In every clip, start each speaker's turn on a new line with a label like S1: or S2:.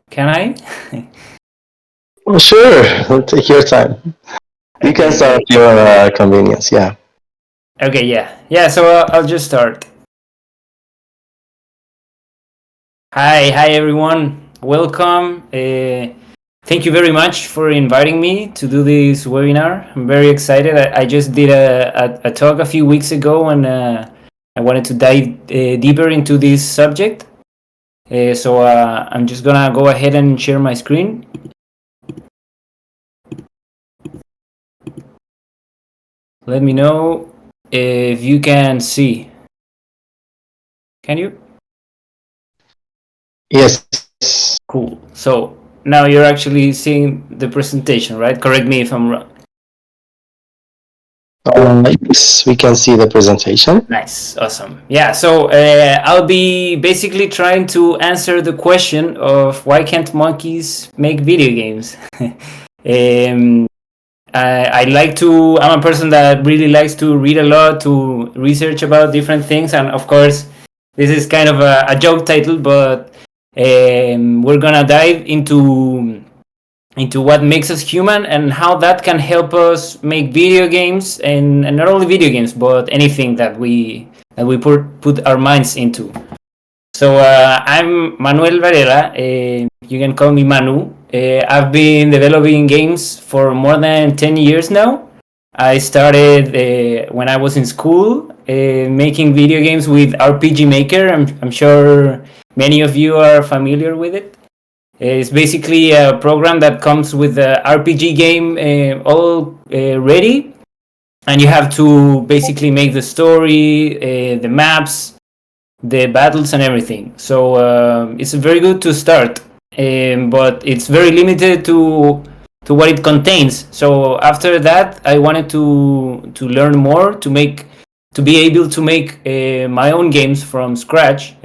S1: Can I?
S2: Oh, sure. Take your time. You can
S1: Okay,
S2: start
S1: great.
S2: at your convenience. Yeah.
S1: Okay, yeah. So I'll just start. Hi, everyone. Welcome. Thank you very much for inviting me to do this webinar. I'm very excited. I just did a talk a few weeks ago, and I wanted to dive deeper into this subject. So I'm just gonna go ahead and share my screen. Let me know if you can see. Can you?
S2: Yes.
S1: Cool. So now you're actually seeing the presentation, right? Correct me if I'm wrong.
S2: Yes, we can see the presentation.
S1: Nice, awesome. Yeah, so I'll be basically trying to answer the question of why can't monkeys make video games? um, I like to, I'm a person that really likes to read a lot, to research about different things, and of course, this is kind of a joke title, but we're gonna dive into what makes us human and how that can help us make video games and not only video games but anything that we put our minds into. So I'm Manuel Valera. You can call me Manu. I've been developing games for more than 10 years now. I started when I was in school making video games with RPG Maker. I'm sure many of you are familiar with it. It's basically a program that comes with the RPG game all ready, and you have to basically make the story, the maps, the battles, and everything. So it's very good to start, but it's very limited to what it contains. So after that, I wanted to learn more to be able to make my own games from scratch,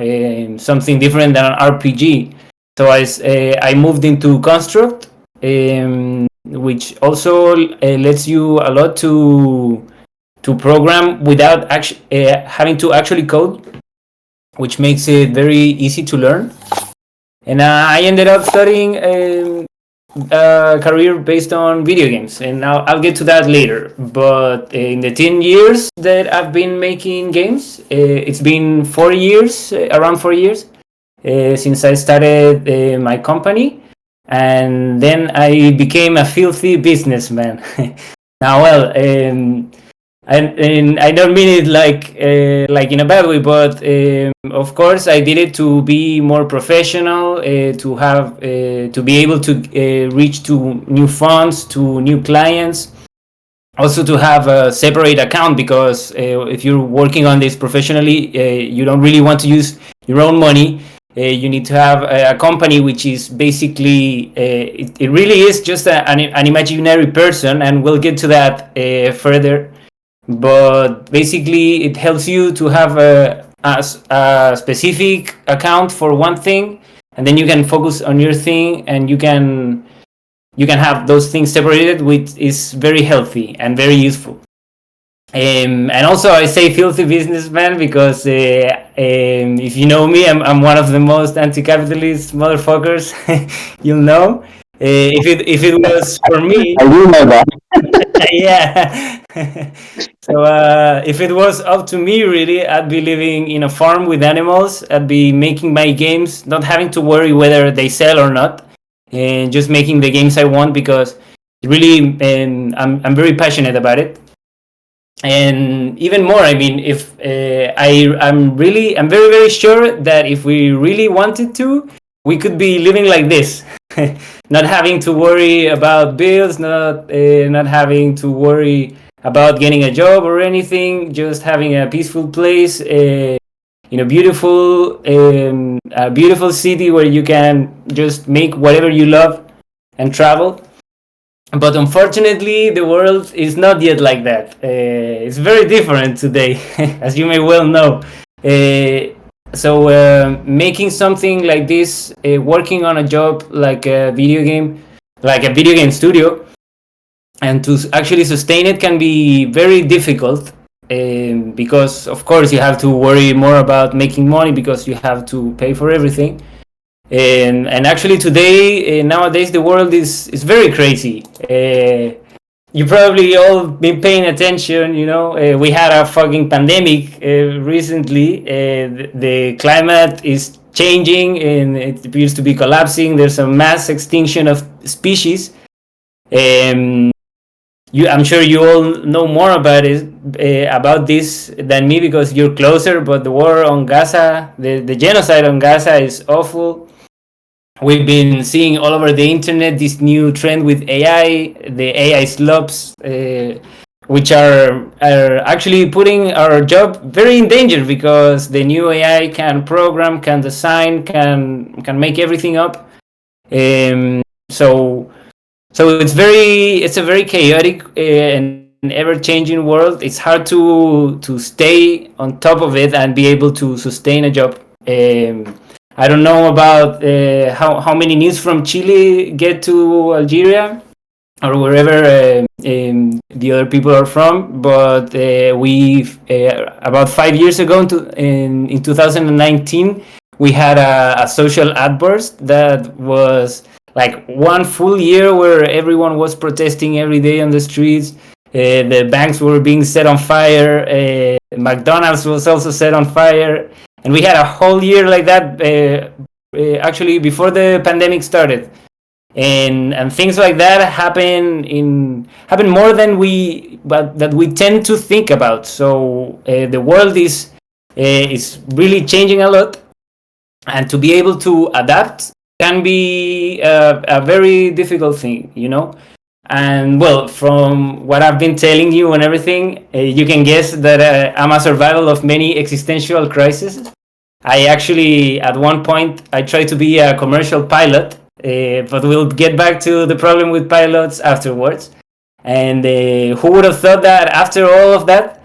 S1: something different than an RPG. So I moved into Construct, which also lets you a lot to program without having to actually code, which makes it very easy to learn. And I ended up studying a career based on video games, and I'll get to that later. But in the 10 years that I've been making games, it's been 4 years, around 4 years, since I started my company, and then I became a filthy businessman. Now, well, and I don't mean it like in a bad way, but of course I did it to be more professional, to have to be able to reach to new funds, to new clients, also to have a separate account because if you're working on this professionally, you don't really want to use your own money. You need to have a company which is basically it really is just an imaginary person, and we'll get to that further. But basically it helps you to have a specific account for one thing, and then you can focus on your thing, and you can have those things separated, which is very healthy and very useful. And also I say filthy businessman because if you know me, I'm one of the most anti-capitalist motherfuckers you'll know. If it was for me,
S2: I do know that.
S1: yeah. So if it was up to me, really, I'd be living in a farm with animals. I'd be making my games, not having to worry whether they sell or not, and just making the games I want because really, I'm very passionate about it. And even more, I mean, if I'm very sure that if we really wanted to, we could be living like this, not having to worry about bills, not having to worry about getting a job or anything, just having a peaceful place in a beautiful city where you can just make whatever you love and travel. But unfortunately, the world is not yet like that. It's very different today, as you may well know. So making something like this, working on a job like a video game, like a video game studio, and to actually sustain it can be very difficult. Because of course you have to worry more about making money because you have to pay for everything. And actually today, nowadays, the world is very crazy. You probably all been paying attention. We had a fucking pandemic recently. The climate is changing and it appears to be collapsing. There's a mass extinction of species. Um, I'm sure you all know more about this than me because you're closer. But the war on Gaza, the genocide on Gaza, is awful. We've been seeing all over the internet this new trend with AI, the AI slopes, which are actually putting our job very in danger because the new AI can program, can design, can make everything up. So it's a very chaotic and ever changing world. It's hard to stay on top of it and be able to sustain a job. I don't know about how many news from Chile get to Algeria or wherever the other people are from, but we about 5 years ago in 2019 we had a social outburst that was like one full year where everyone was protesting every day on the streets. The banks were being set on fire. McDonald's was also set on fire, and we had a whole year like that. Actually, before the pandemic started, and things like that happen more than we tend to think about. So the world is really changing a lot, and to be able to adapt can be a very difficult thing. And well, from what I've been telling you and everything, you can guess that I'm a survival of many existential crises. I actually, at one point, I tried to be a commercial pilot, but we'll get back to the problem with pilots afterwards. And who would have thought that after all of that,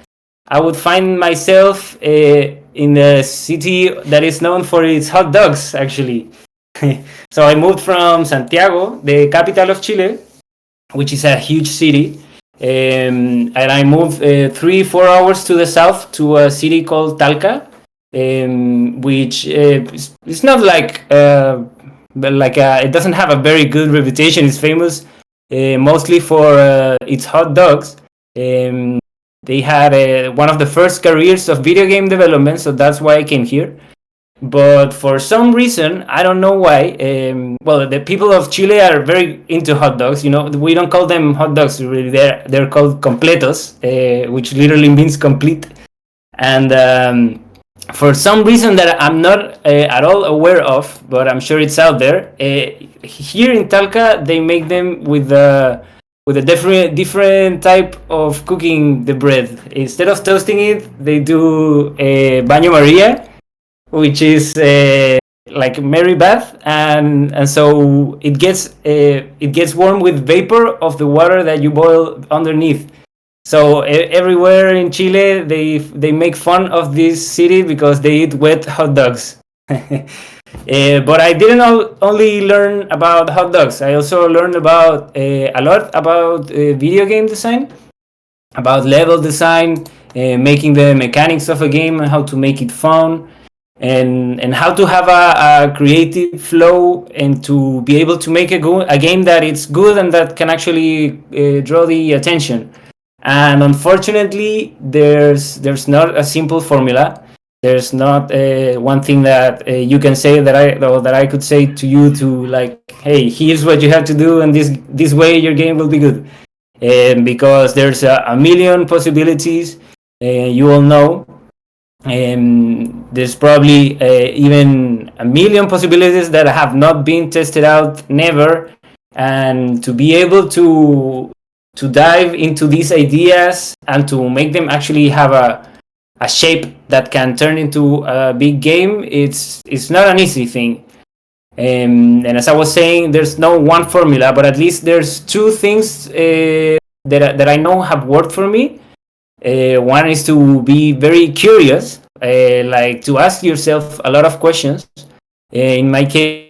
S1: I would find myself in a city that is known for its hot dogs, actually. So I moved from Santiago, the capital of Chile, which is a huge city. And I moved 3-4 hours to the south to a city called Talca, which is not it doesn't have a very good reputation. It's famous mostly for its hot dogs. Um, they had one of the first careers of video game development, so that's why I came here. But for some reason, I don't know why. Well, the people of Chile are very into hot dogs. We don't call them hot dogs. Really, they're called completos, which literally means complete. And for some reason that I'm not at all aware of, but I'm sure it's out there. Here in Talca, they make them with a different type of cooking the bread. Instead of toasting it, they do baño Maria, which is like Mary Bath, and so it gets warm with vapor of the water that you boil underneath. So everywhere in Chile, they make fun of this city because they eat wet hot dogs. But I didn't only learn about hot dogs. I also learned about a lot about video game design, about level design, making the mechanics of a game, and how to make it fun, and how to have a creative flow, and to be able to make a game that it's good and that can actually draw the attention. And unfortunately, there's not a simple formula. There's not one thing that you can say that I could say to you to, like, hey, here's what you have to do, and this way your game will be good. Because there's a million possibilities. You all know. There's probably even a million possibilities that have not been tested out, never. And to be able to dive into these ideas and to make them actually have a shape that can turn into a big game, it's not an easy thing. And as I was saying, there's no one formula, but at least there's two things that I know have worked for me. One is to be very curious, like to ask yourself a lot of questions. In my case,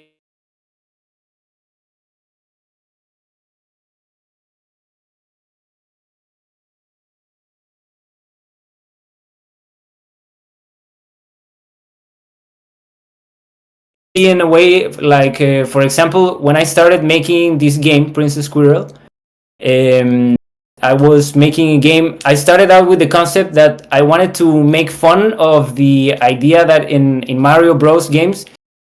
S1: in a way like, for example, when I started making this game, Princess Squirrel, um, I was making a game. I started out with the concept that I wanted to make fun of the idea that in Mario Bros. Games,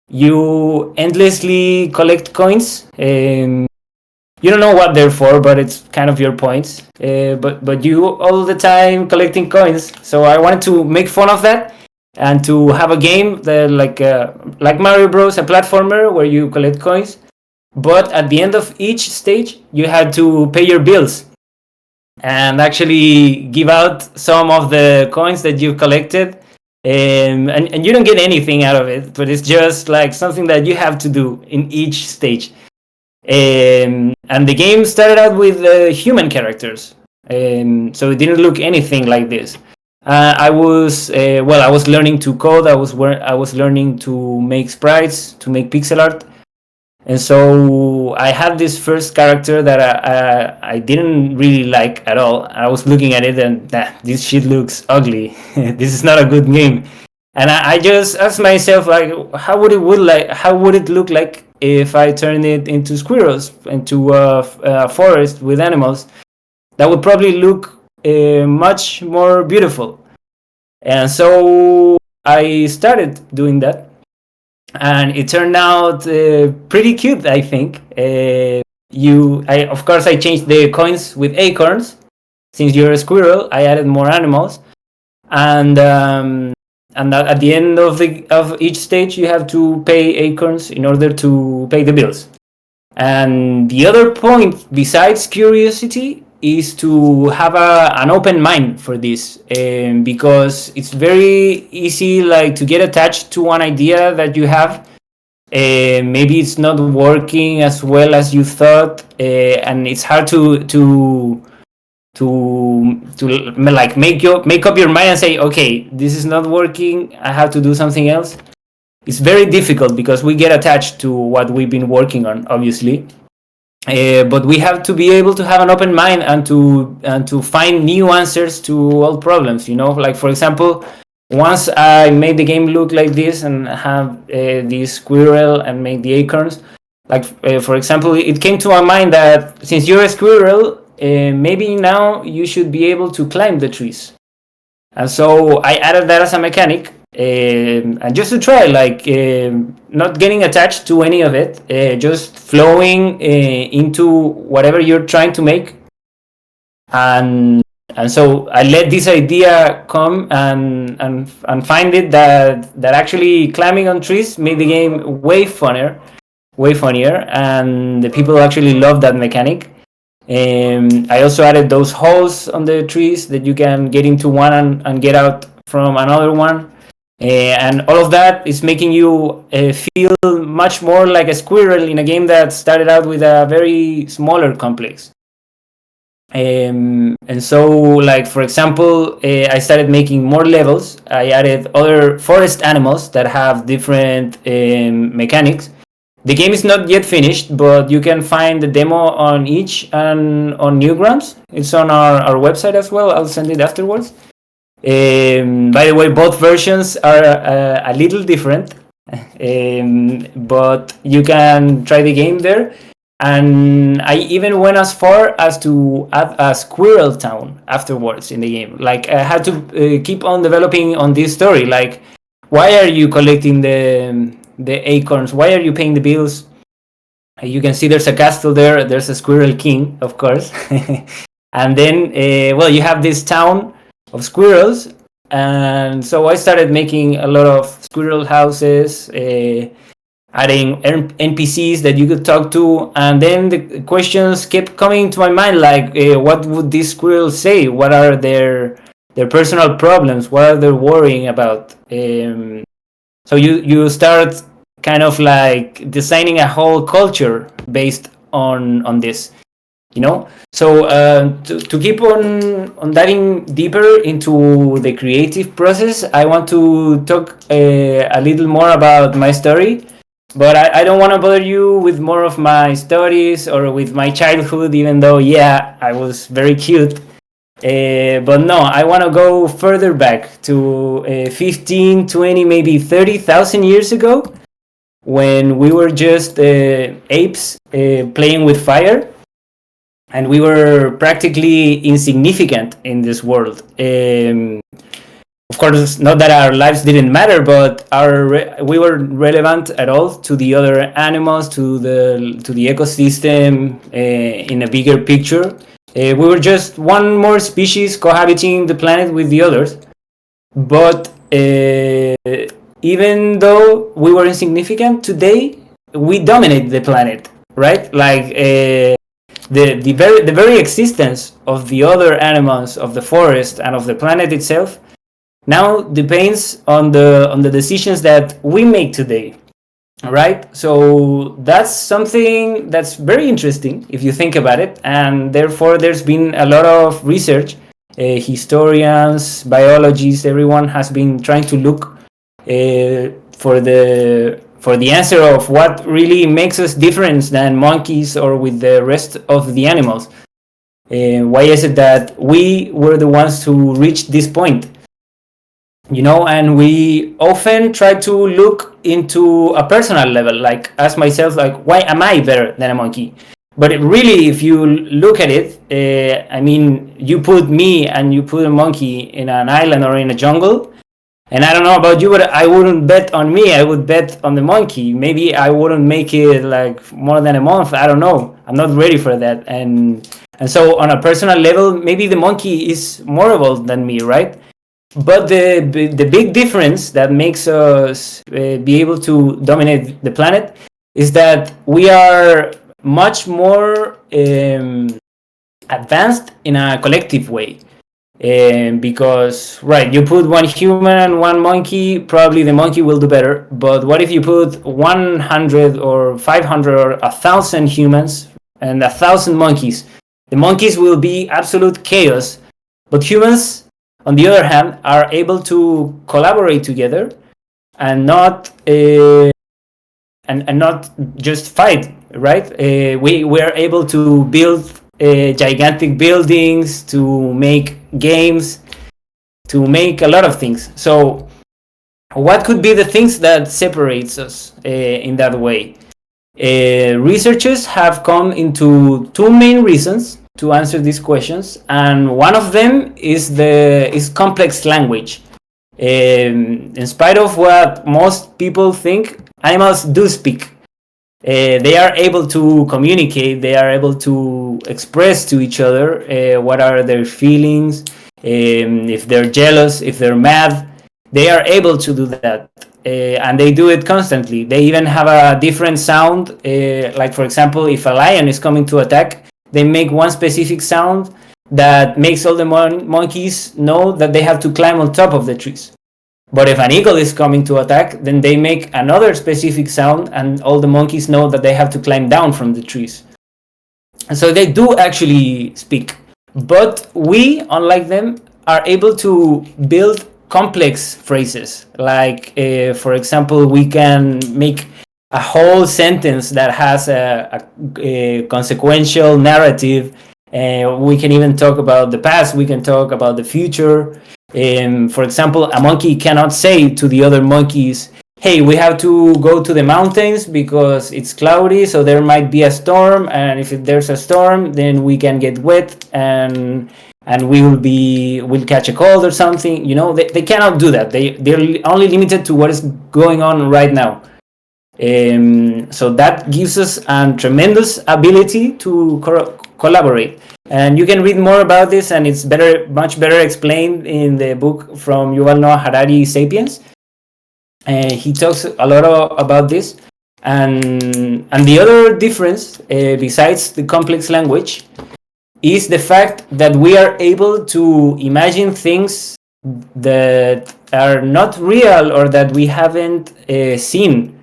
S1: you endlessly collect coins. You don't know what they're for, but it's kind of your points. But you all the time collecting coins. So I wanted to make fun of that and to have a game that like Mario Bros, a platformer where you collect coins. But at the end of each stage, you had to pay your bills and actually give out some of the coins that you've collected. And you don't get anything out of it, but it's just like something that you have to do in each stage. And the game started out with human characters, so it didn't look anything like this. I was learning to code. I was learning to make sprites, to make pixel art, and so I had this first character that I didn't really like at all. I was looking at it and this shit looks ugly. This is not a good game. And I just asked myself, like, how would it look like if I turned it into squirrels, into a forest with animals? That would probably look much more beautiful. And so I started doing that, and it turned out pretty cute, I think. Of course, I changed the coins with acorns. Since you're a squirrel, I added more animals, and at the end of each stage, you have to pay acorns in order to pay the bills. And the other point, besides curiosity, is to have an open mind for this, because it's very easy, like, to get attached to one idea that you have. Maybe it's not working as well as you thought, and it's hard to like make up your mind and say, okay, this is not working, I have to do something else. It's very difficult because we get attached to what we've been working on, obviously. But we have to be able to have an open mind and to find new answers to all problems. Like, for example, once I made the game look like this and have this squirrel and make the acorns, like, for example, it came to my mind that since you're a squirrel, maybe now you should be able to climb the trees. And so I added that as a mechanic, and just to try, like, not getting attached to any of it, just flowing into whatever you're trying to make. And so I let this idea come and find it that actually climbing on trees made the game way funnier, and the people actually love that mechanic. I also added those holes on the trees that you can get into one and get out from another one. And all of that is making you feel much more like a squirrel in a game that started out with a very smaller complex. And so, like, for example, I started making more levels. I added other forest animals that have different mechanics. The game is not yet finished, but you can find the demo on itch and on Newgrounds. It's on our website as well. I'll send it afterwards. By the way, both versions are a little different, but you can try the game there. And I even went as far as to add a squirrel town afterwards in the game. Like, I had to keep on developing on this story. Like, why are you collecting the acorns? Why are you paying the bills? You can see there's a castle there. There's a squirrel king, of course. And then, you have this town of squirrels. And so I started making a lot of squirrel houses, adding NPCs that you could talk to. And then the questions kept coming to my mind, like, what would these squirrels say? What are their personal problems? What are they worrying about? So you start kind of like designing a whole culture based on this, So to keep on diving deeper into the creative process, I want to talk a little more about my story. But I don't want to bother you with more of my stories or with my childhood, even though, yeah, I was very cute. But no, I want to go further back to 15, 20, maybe 30,000 years ago, when we were just apes playing with fire, and we were practically insignificant in this world. Of course, not that our lives didn't matter, but we were relevant at all to the other animals, to the ecosystem in a bigger picture. We were just one more species cohabiting the planet with the others. But even though we were insignificant, today we dominate the planet, right? Like the very existence of the other animals of the forest and of the planet itself now depends on the decisions that we make today, right? So that's something that's very interesting if you think about it, and therefore there's been a lot of research. Historians, biologists, everyone has been trying to look for the answer of what really makes us different than monkeys or with the rest of the animals. Why is it that we were the ones to reach this point? And we often try to look into a personal level, like ask myself, like, why am I better than a monkey? But really, if you look at it, I mean, you put me and you put a monkey in an island or in a jungle, and I don't know about you, but I wouldn't bet on me. I would bet on the monkey. Maybe I wouldn't make it like more than a month. I don't know. I'm not ready for that. And so on a personal level, maybe the monkey is more evolved than me, right? But the big difference that makes us be able to dominate the planet is that we are much more advanced in a collective way. Because, right, you put one human and one monkey, probably the monkey will do better. But what if you put 100 or 500 or 1,000 humans and 1,000 monkeys? The monkeys will be absolute chaos. But humans, on the other hand, are able to collaborate together and not and not just fight, right? We are able to build gigantic buildings, to make games, to make a lot of things. So what could be the things that separates us in that way? Researchers have come into two main reasons to answer these questions, and one of them is complex language. In spite of what most people think, animals do speak. They are able to communicate. They are able to express to each other what are their feelings. If they're jealous, if they're mad, they are able to do that. And they do it constantly. They even have a different sound. Like, for example, if a lion is coming to attack, they make one specific sound that makes all the monkeys know that they have to climb on top of the trees. But if an eagle is coming to attack, then they make another specific sound, and all the monkeys know that they have to climb down from the trees. And so they do actually speak. But we, unlike them, are able to build complex phrases. Like, for example, we can make a whole sentence that has a consequential narrative. We can even talk about the past. We can talk about the future. For example, a monkey cannot say to the other monkeys, hey, we have to go to the mountains because it's cloudy, so there might be a storm, and if there's a storm, then we can get wet and we'll catch a cold or something. They cannot do that. They're only limited to what is going on right now. So that gives us a tremendous ability to collaborate. And you can read more about this, and it's much better explained in the book from Yuval Noah Harari, Sapiens. He talks a lot about this. And the other difference, besides the complex language, is the fact that we are able to imagine things that are not real or that we haven't seen.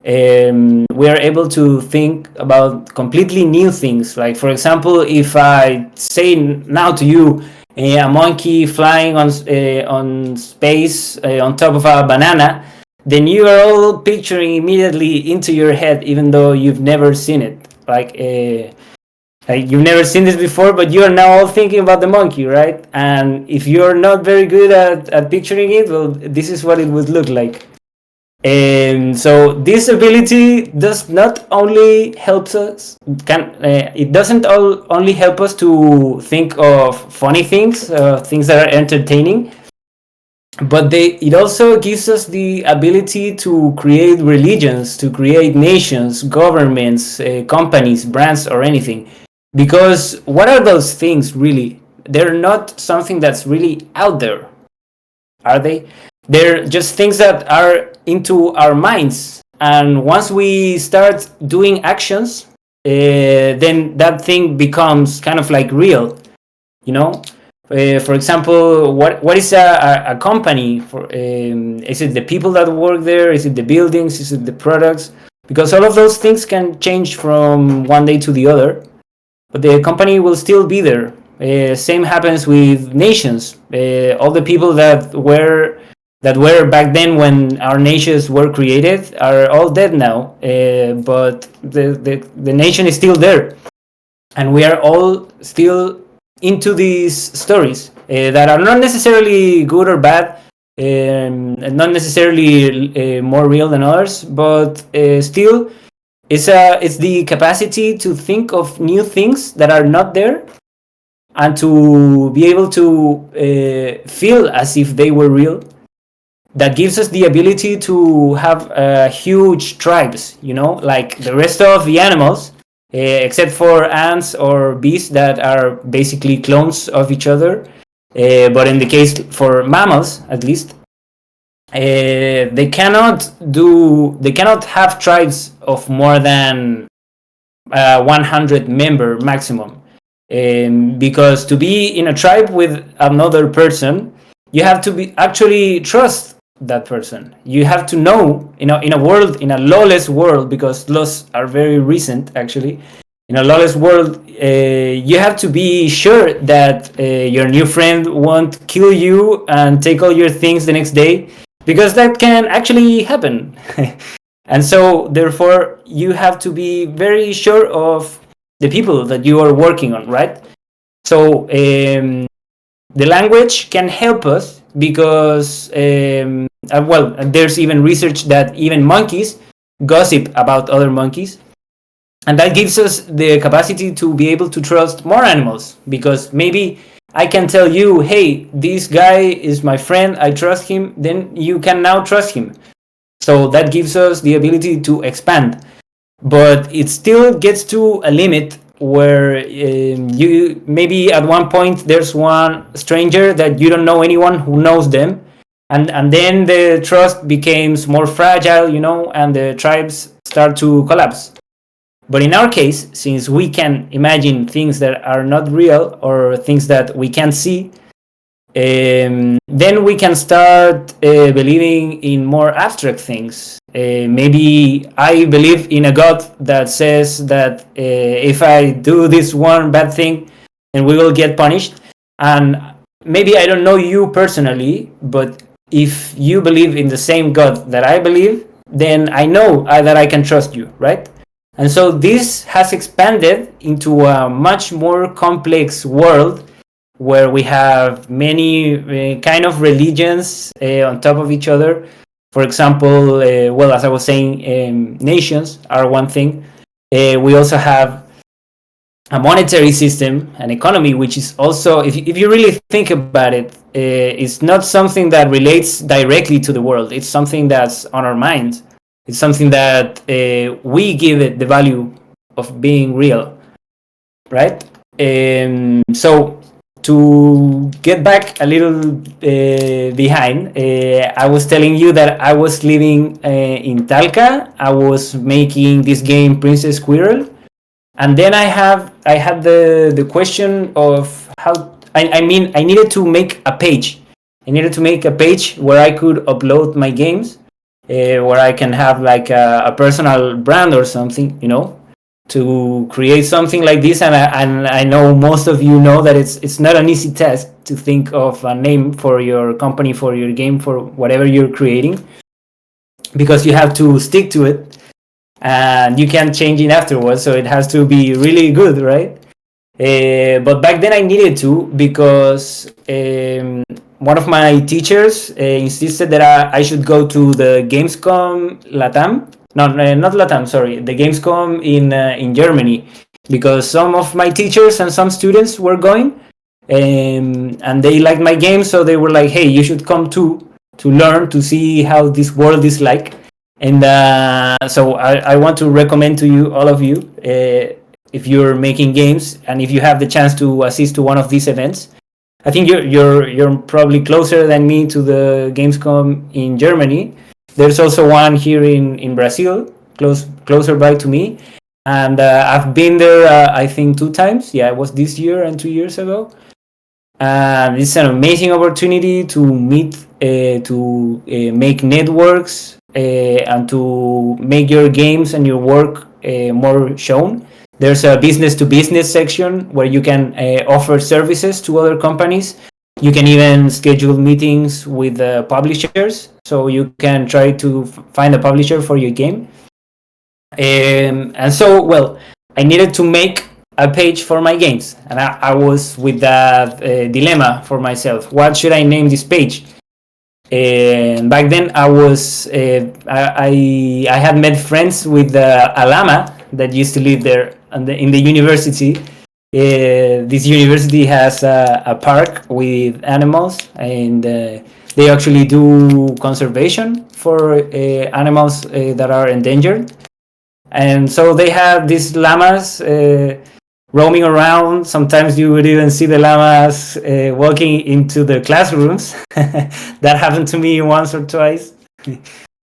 S1: We are able to think about completely new things. Like, for example, if I say now to you, a monkey flying on space on top of a banana, then you are all picturing immediately into your head, even though you've never seen it. Like you've never seen this before, but you are now all thinking about the monkey, right? And if you're not very good at picturing it, well, this is what it would look like. So this ability does not only helps us it doesn't only help us to think of funny things, things that are entertaining, but it also gives us the ability to create religions, to create nations, governments, companies, brands, or anything. Because what are those things really? They're not something that's really out there, are they? They're just things that are into our minds. And once we start doing actions, then that thing becomes kind of like real, you know? For example, what is a company? Is it the people that work there? Is it the buildings? Is it the products? Because all of those things can change from one day to the other, but the company will still be there. Same happens with nations. All the people that were back then when our nations were created are all dead now. But the nation is still there, and we are all still into these stories that are not necessarily good or bad, and not necessarily more real than others, but still it's the capacity to think of new things that are not there, and to be able to feel as if they were real. That gives us the ability to have huge tribes, like the rest of the animals, except for ants or bees that are basically clones of each other. But in the case for mammals, at least, they cannot have tribes of more than 100 member maximum, because to be in a tribe with another person, you have to be actually trust that person. You have to know, in a world, in a lawless world, because laws are very recent actually. In a lawless world, you have to be sure that your new friend won't kill you and take all your things the next day, because that can actually happen. And so, therefore, you have to be very sure of the people that you are working on, right? So, the language can help us because, well, there's even research that even monkeys gossip about other monkeys. And that gives us the capacity to be able to trust more animals, because maybe I can tell you, hey, this guy is my friend, I trust him, then you can now trust him. So that gives us the ability to expand. But it still gets to a limit where you maybe at one point there's one stranger that you don't know anyone who knows them, and then the trust becomes more fragile, and the tribes start to collapse. But in our case, since we can imagine things that are not real or things that we can't see, then we can start believing in more abstract things. Maybe I believe in a God that says that if I do this one bad thing, then we will get punished. And maybe I don't know you personally, but if you believe in the same God that I believe, then I know that I can trust you, right? And so this has expanded into a much more complex world, where we have many kind of religions on top of each other. For example, well, as I was saying, nations are one thing. We also have a monetary system, an economy, which is also, if you really think about it, it's not something that relates directly to the world. It's something that's on our minds. It's something that we give it the value of being real, right? So to get back a little behind, I was telling you that I was living in Talca. I was making this game Princess Squirrel, and then I had the question of how. I mean, I needed to make a page. I needed to make a page where I could upload my games, where I can have like a personal brand or something, to create something like this. And I know most of you know that it's not an easy task to think of a name for your company, for your game, for whatever you're creating, because you have to stick to it and you can't change it afterwards. So it has to be really good, right? But back then I needed to, because one of my teachers insisted that I should go to the Gamescom Latam. No, not Latam. Sorry, the Gamescom in Germany, because some of my teachers and some students were going, and they liked my game, so they were like, "Hey, you should come too to learn to see how this world is like." And so I want to recommend to you, all of you, if you're making games and if you have the chance to assist to one of these events. I think you're probably closer than me to the Gamescom in Germany. There's also one here in Brazil, closer by to me, and I've been there. I think 2 times. Yeah, it was this year and 2 years ago. It's an amazing opportunity to meet, to make networks, and to make your games and your work more shown. There's a business to business section where you can offer services to other companies. You can even schedule meetings with publishers, so you can try to find a publisher for your game. And so, well, I needed to make a page for my games, and I was with that dilemma for myself. What should I name this page? And back then, I had met friends with a llama that used to live there in the university. This university has a park with animals, and they actually do conservation for animals that are endangered. And so they have these llamas roaming around. Sometimes you would even see the llamas walking into the classrooms. That happened to me once or twice.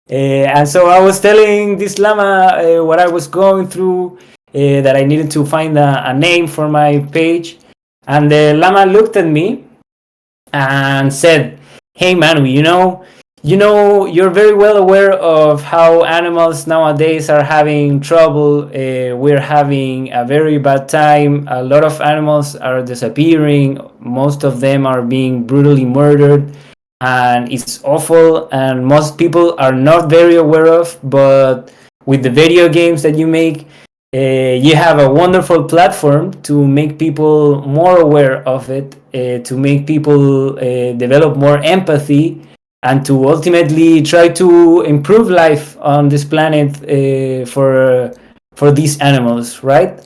S1: And so I was telling this llama what I was going through, that I needed to find a name for my page. And the llama looked at me and said, "Hey Manu, you're very well aware of how animals nowadays are having trouble. We're having a very bad time. A lot of animals are disappearing. Most of them are being brutally murdered, and it's awful, and most people are not very aware of. But with the video games that you make, you have a wonderful platform to make people more aware of it, to make people develop more empathy, and to ultimately try to improve life on this planet for these animals, right?"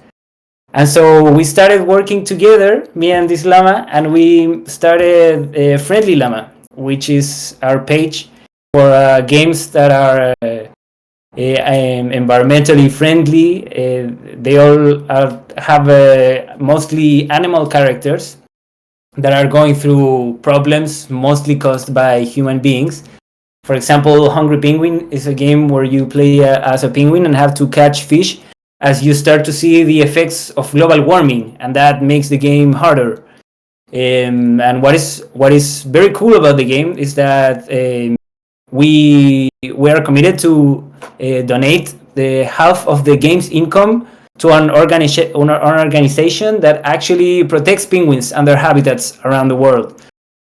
S1: And so we started working together, me and this llama, and we started Friendly Llama, which is our page for games that are environmentally friendly. They all have mostly animal characters that are going through problems mostly caused by human beings. For example, Hungry Penguin is a game where you play as a penguin and have to catch fish as you start to see the effects of global warming, and that makes the game harder. And what is very cool about the game is that we are committed to donate the half of the game's income to an organization that actually protects penguins and their habitats around the world.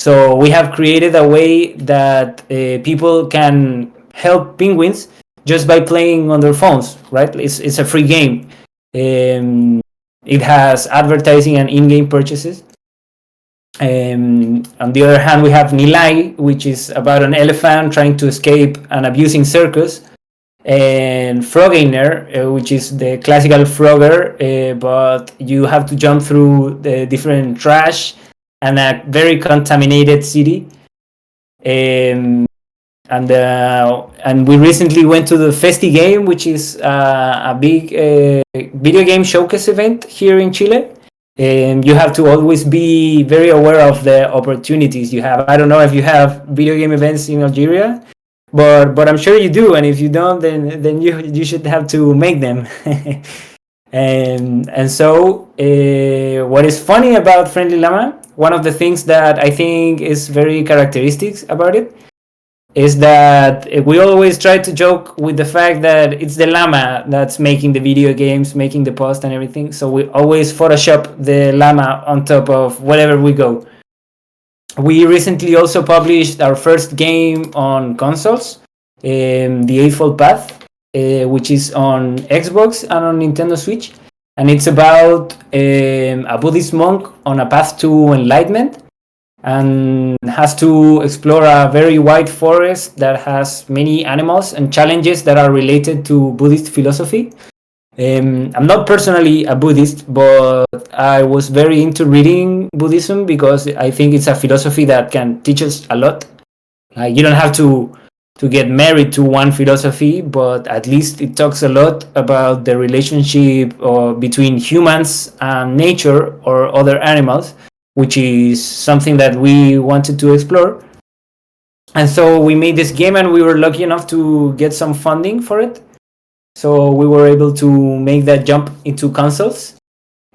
S1: So we have created a way that people can help penguins just by playing on their phones, right? It's a free game. It has advertising and in-game purchases. On the other hand, we have Nilai, which is about an elephant trying to escape an abusing circus, and Froggainer, which is the classical Frogger, but you have to jump through the different trash and a very contaminated city. And we recently went to the Festi Game, which is a big video game showcase event here in Chile. And you have to always be very aware of the opportunities you have. I don't know if you have video game events in Algeria, but I'm sure you do. And if you don't, then you should have to make them. And so what is funny about Friendly Llama, one of the things that I think is very characteristic about it, is that we always try to joke with the fact that it's the llama that's making the video games, making the post and everything. So we always Photoshop the llama on top of wherever we go. We recently also published our first game on consoles, The Eightfold Path, which is on Xbox and on Nintendo Switch. And it's about a Buddhist monk on a path to enlightenment. and has to explore a very wide forest that has many animals and challenges that are related to Buddhist philosophy. I'm not personally a Buddhist, but I was very into reading Buddhism because I think it's a philosophy that can teach us a lot. You don't have to get married to one philosophy, but at least it talks a lot about the relationship between humans and nature or other animals, which is something that we wanted to explore. And so we made this game, and we were lucky enough to get some funding for it. So we were able to make that jump into consoles.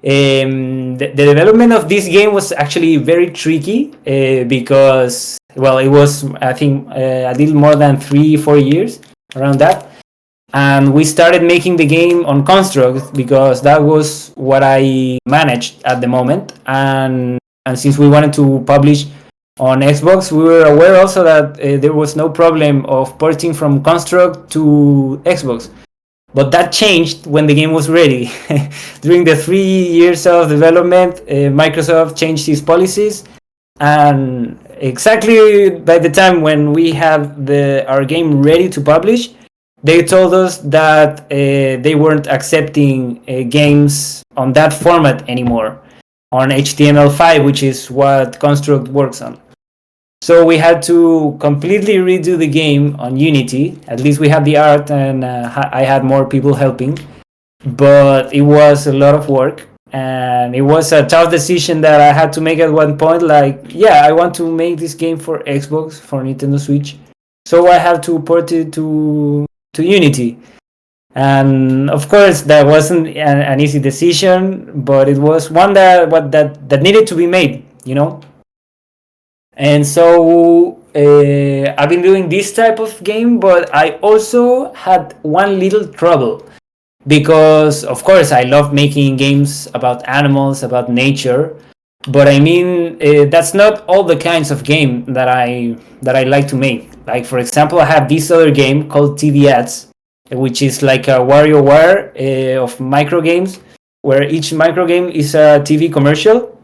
S1: The development of this game was actually very tricky because, well, it was, I think, a little more than 3-4 years around that. And we started making the game on Construct because that was what I managed at the moment. And since we wanted to publish on Xbox, we were aware also that there was no problem of porting from Construct to Xbox. But that changed when the game was ready. During the 3 years of development, Microsoft changed its policies, and exactly by the time when we had our game ready to publish, they told us that they weren't accepting games on that format anymore, on HTML5, which is what Construct works on. So we had to completely redo the game on Unity. At least we had the art, and I had more people helping. But it was a lot of work, and it was a tough decision that I had to make at one point. Like, yeah, I want to make this game for Xbox, for Nintendo Switch, so I have to port it to Unity. And of course, that wasn't an easy decision, but it was one that needed to be made. And so I've been doing this type of game, but I also had one little trouble because, of course, I love making games about animals, about nature. But I mean, that's not all the kinds of game that I like to make. Like, for example, I have this other game called TV Ads, which is like a WarioWare of micro games, where each micro game is a TV commercial,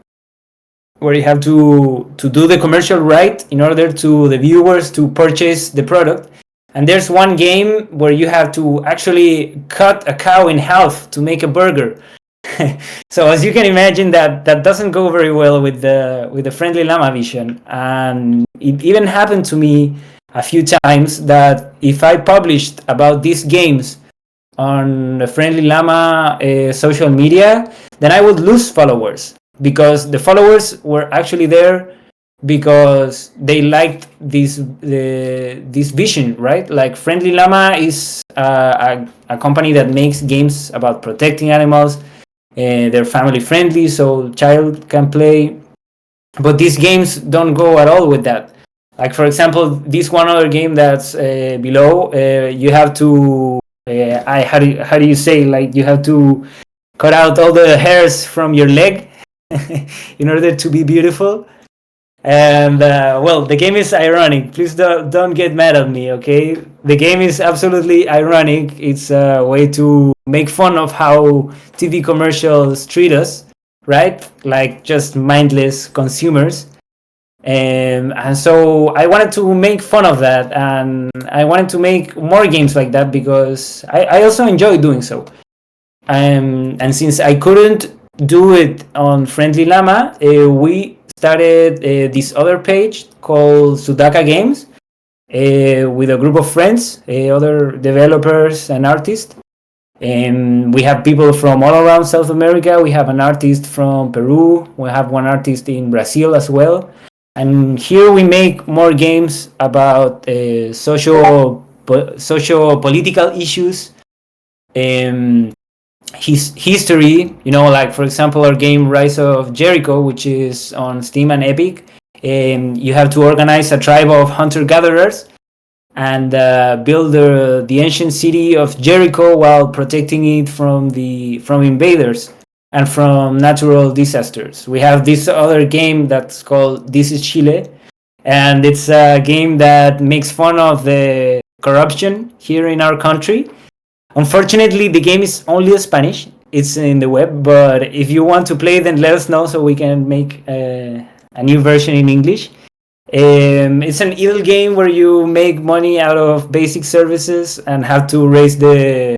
S1: where you have to do the commercial right in order to the viewers to purchase the product. And there's one game where you have to actually cut a cow in half to make a burger. So as you can imagine, that doesn't go very well with the friendly llama vision. And it even happened to me a few times that if I published about these games on the friendly llama social media, then I would lose followers, because the followers were actually there because they liked this vision, right? Like, Friendly Llama is a company that makes games about protecting animals. They're family friendly, so child can play. But these games don't go at all with that. Like, for example, this one other game that's below, you have to how do you say, like, you have to cut out all the hairs from your leg in order to be beautiful. And well, the game is ironic. Please don't get mad at me, okay? The game is absolutely ironic. It's a way to make fun of how TV commercials treat us, right? Like, just mindless consumers. And so I wanted to make fun of that, and I wanted to make more games like that because I also enjoy doing so. And since I couldn't do it on Friendly Llama, we started this other page called Sudaka Games with a group of friends, other developers and artists. And we have people from all around South America. We have an artist from Peru. We have one artist in Brazil as well. And here we make more games about socio-political issues, history, like, for example, our game Rise of Jericho, which is on Steam and Epic. You have to organize a tribe of hunter-gatherers and build the ancient city of Jericho while protecting it from invaders and from natural disasters. We have this other game that's called This is Chile, and it's a game that makes fun of the corruption here in our country. Unfortunately, the game is only in Spanish. It's in the web, but if you want to play, then let us know so we can make a new version in English. It's an idle game where you make money out of basic services and have to raise the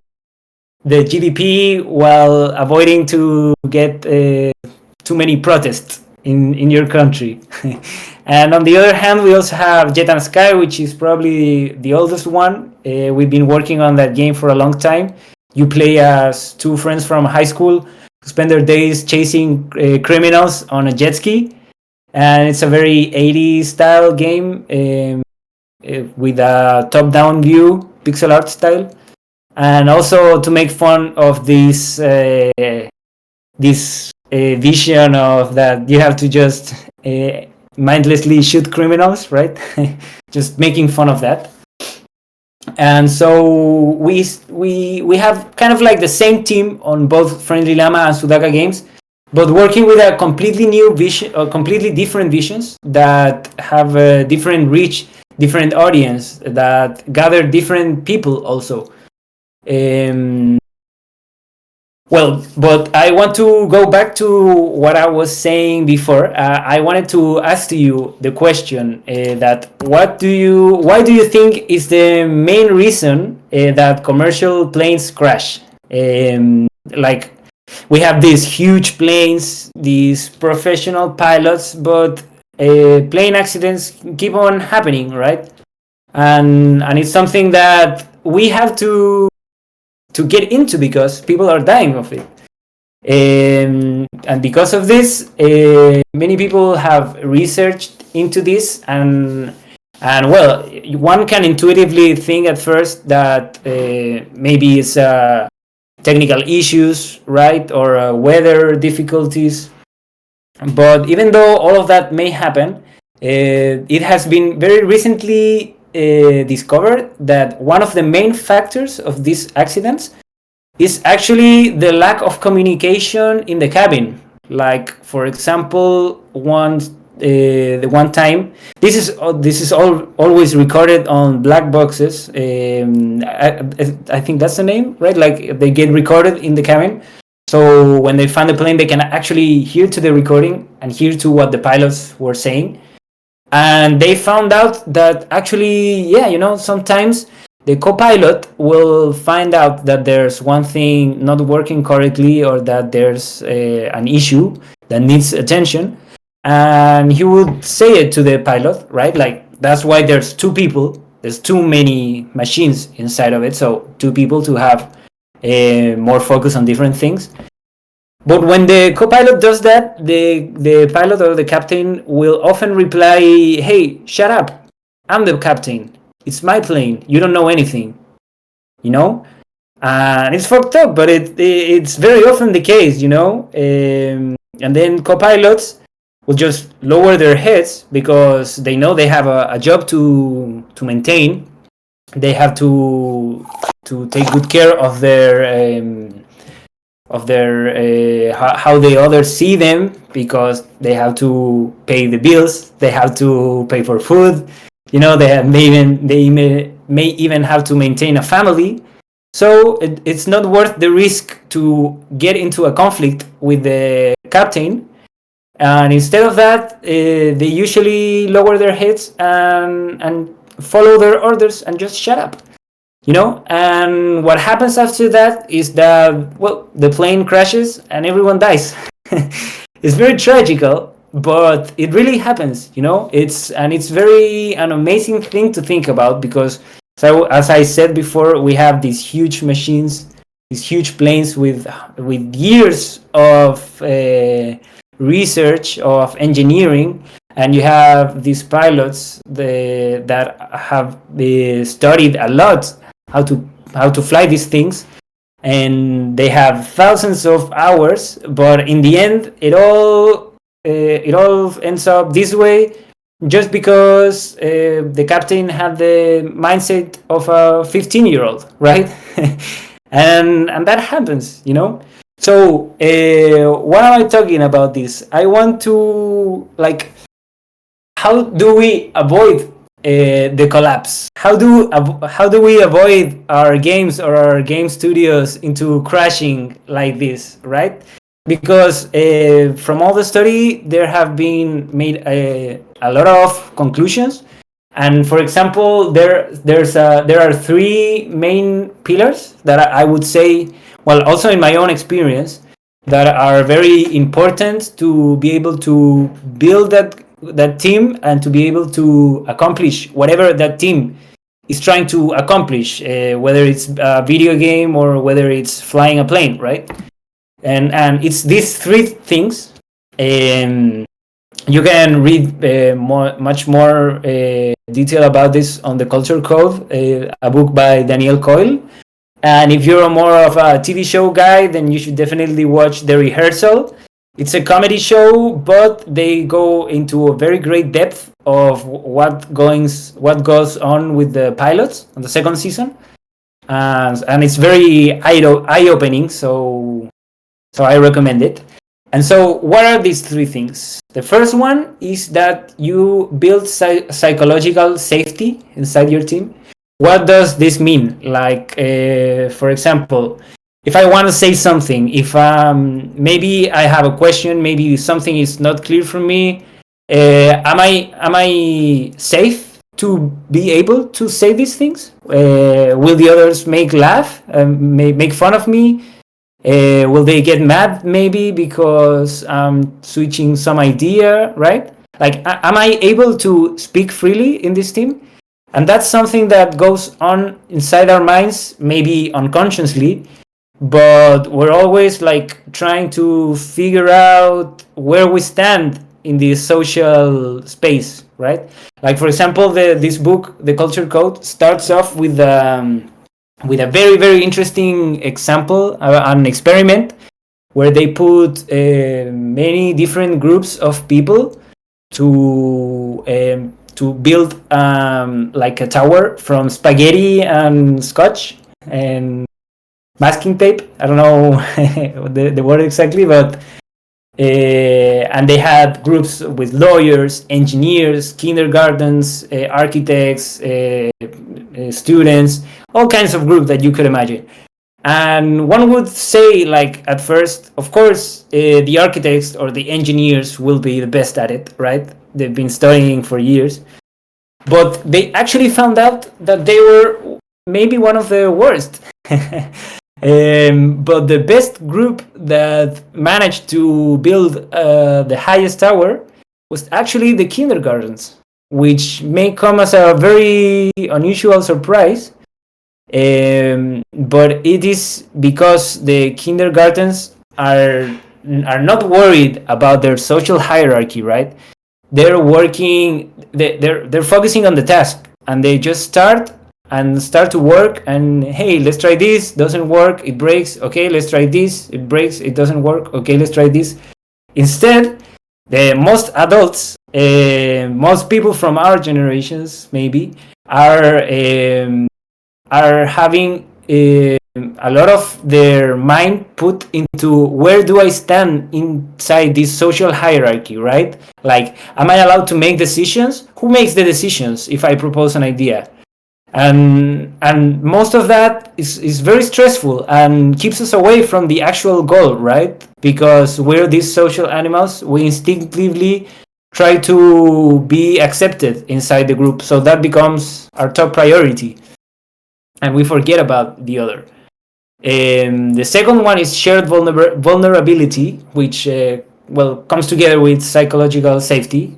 S1: GDP while avoiding to get too many protests in your country. And on the other hand, we also have Jet and Sky, which is probably the oldest one. We've been working on that game for a long time. You play as two friends from high school who spend their days chasing criminals on a jet ski. And it's a very 80s style game with a top-down view, pixel art style. And also to make fun of this vision of that you have to just mindlessly shoot criminals, right? Just making fun of that. And so we have kind of like the same team on both Friendly Llama and Sudaka games, but working with a completely new vision, or completely different visions that have a different reach, different audience, that gather different people also. Well, but I want to go back to what I was saying before. I wanted to ask to you the question that why do you think is the main reason that commercial planes crash? Like we have these huge planes, these professional pilots, but plane accidents keep on happening, right? And it's something that we have to get into because people are dying of it. And because of this, many people have researched into this, and well, one can intuitively think at first that maybe it's technical issues, right, or weather difficulties. But even though all of that may happen, it has been very recently discovered that one of the main factors of these accidents is actually the lack of communication in the cabin. Like, for example, the one time, this is always recorded on black boxes. I think that's the name, right? Like they get recorded in the cabin. So when they find the plane, they can actually hear to the recording and hear to what the pilots were saying. And they found out that actually, sometimes the co-pilot will find out that there's one thing not working correctly, or that there's an issue that needs attention, and he would say it to the pilot, right? Like, that's why there's two people. There's too many machines inside of it, so two people to have more focus on different things. But when the co-pilot does that, the pilot or the captain will often reply, "Hey, shut up. I'm the captain. It's my plane. You don't know anything." And it's fucked up, but it's very often the case, and then co-pilots will just lower their heads because they know they have a job to maintain. They have to take good care of their how the others see them, because they have to pay the bills, they have to pay for food, they may even have to maintain a family. So it's not worth the risk to get into a conflict with the captain, and instead of that, they usually lower their heads and follow their orders and just shut up. And what happens after that is that, well, the plane crashes and everyone dies. It's very tragical, but it really happens. It's very an amazing thing to think about, because, so as I said before, we have these huge machines, these huge planes with years of research, of engineering, and you have these pilots that have studied a lot how to fly these things, and they have thousands of hours, but in the end it all ends up this way just because the captain had the mindset of a 15-year-old, right? and that happens. So why am I talking about this? I want to, like, how do we avoid the collapse? How do we avoid our games or our game studios into crashing like this, right? because from all the study there have been made a lot of conclusions. And for example, there are three main pillars that I would say, well, also in my own experience, that are very important to be able to build that team and to be able to accomplish whatever that team is trying to accomplish, whether it's a video game or whether it's flying a plane, right? And it's these three things. You can read much more detail about this on the Culture Code, a book by Daniel Coyle. And if you're more of a TV show guy, then you should definitely watch The Rehearsal. It's a comedy show, but they go into a very great depth of what goes on with the pilots on the second season, and it's very eye-opening. So I recommend it. And so, what are these three things? The first one is that you build psychological safety inside your team. What does this mean? Like, for example, if I want to say something, if maybe I have a question, maybe something is not clear for me, am I safe to be able to say these things? Will the others laugh, make fun of me? Will they get mad maybe because I'm switching some idea, right? Like, am I able to speak freely in this team? And that's something that goes on inside our minds, maybe unconsciously, but we're always like trying to figure out where we stand in the social space, right? Like, for example, this book, The Culture Code, starts off with a very, very interesting example, an experiment where they put many different groups of people to build like a tower from spaghetti and scotch and masking tape. I don't know the word exactly, but and they had groups with lawyers, engineers, kindergartens, architects, students, all kinds of groups that you could imagine. And one would say, like, at first, of course, the architects or the engineers will be the best at it, right? They've been studying for years. But they actually found out that they were maybe one of the worst. But the best group that managed to build the highest tower was actually the kindergartens, which may come as a very unusual surprise. But it is because the kindergartens are not worried about their social hierarchy, right? They're working, they're focusing on the task, and they just start to work, and hey, let's try this, doesn't work, it breaks, okay, let's try this, it breaks, it doesn't work, okay, let's try this. Instead, most adults, most people from our generations maybe are having a lot of their mind put into where do I stand inside this social hierarchy, right? Like, am I allowed to make decisions? Who makes the decisions if I propose an idea? And most of that is very stressful and keeps us away from the actual goal, right? Because we're these social animals, we instinctively try to be accepted inside the group, so that becomes our top priority, and we forget about the other. The second one is shared vulnerability, which comes together with psychological safety,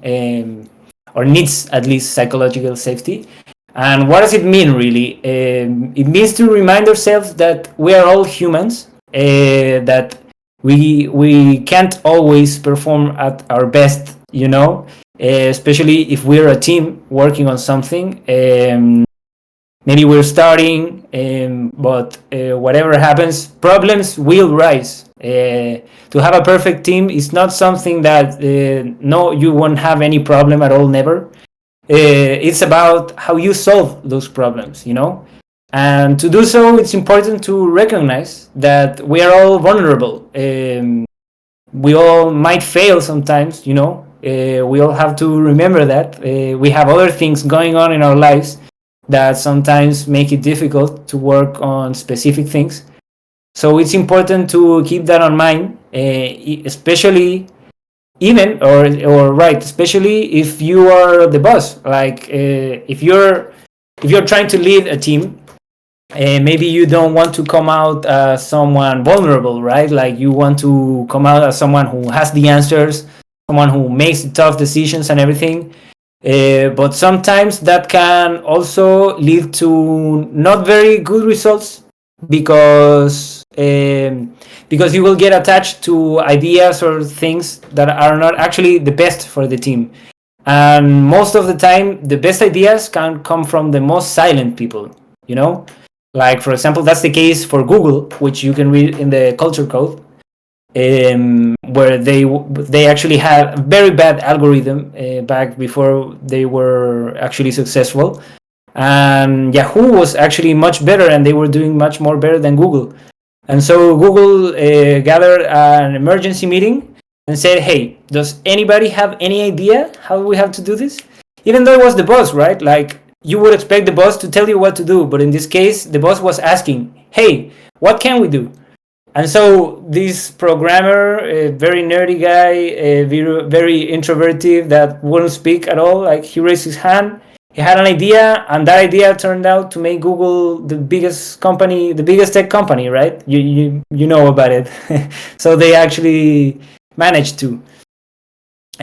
S1: or needs at least psychological safety. And what does it mean, really? It means to remind ourselves that we are all humans, that we can't always perform at our best, especially if we're a team working on something. Maybe we're starting, but whatever happens, problems will rise. To have a perfect team is not something that, no, you won't have any problem at all, never. It's about how you solve those problems, And to do so, it's important to recognize that we are all vulnerable. We all might fail sometimes, we all have to remember that. We have other things going on in our lives that sometimes make it difficult to work on specific things. So it's important to keep that in mind especially even or right, especially if you are the boss. Like if you're trying to lead a team, maybe you don't want to come out as someone vulnerable, right? Like you want to come out as someone who has the answers, someone who makes the tough decisions and everything. But sometimes that can also lead to not very good results because because you will get attached to ideas or things that are not actually the best for the team. And most of the time, the best ideas can come from the most silent people, you know? Like, for example, that's the case for Google, which you can read in the culture code, where they actually had a very bad algorithm back before they were actually successful. And Yahoo was actually much better, and they were doing much more better than Google. And so Google gathered an emergency meeting and said, "Hey, does anybody have any idea how we have to do this?" Even though it was the boss, right? Like you would expect the boss to tell you what to do, but in this case, the boss was asking, "Hey, what can we do?" And so this programmer, a very nerdy guy, very introverted, that wouldn't speak at all, like he raised his hand. He had an idea, and that idea turned out to make Google the biggest company, the biggest tech company, right? You know about it. So they actually managed to.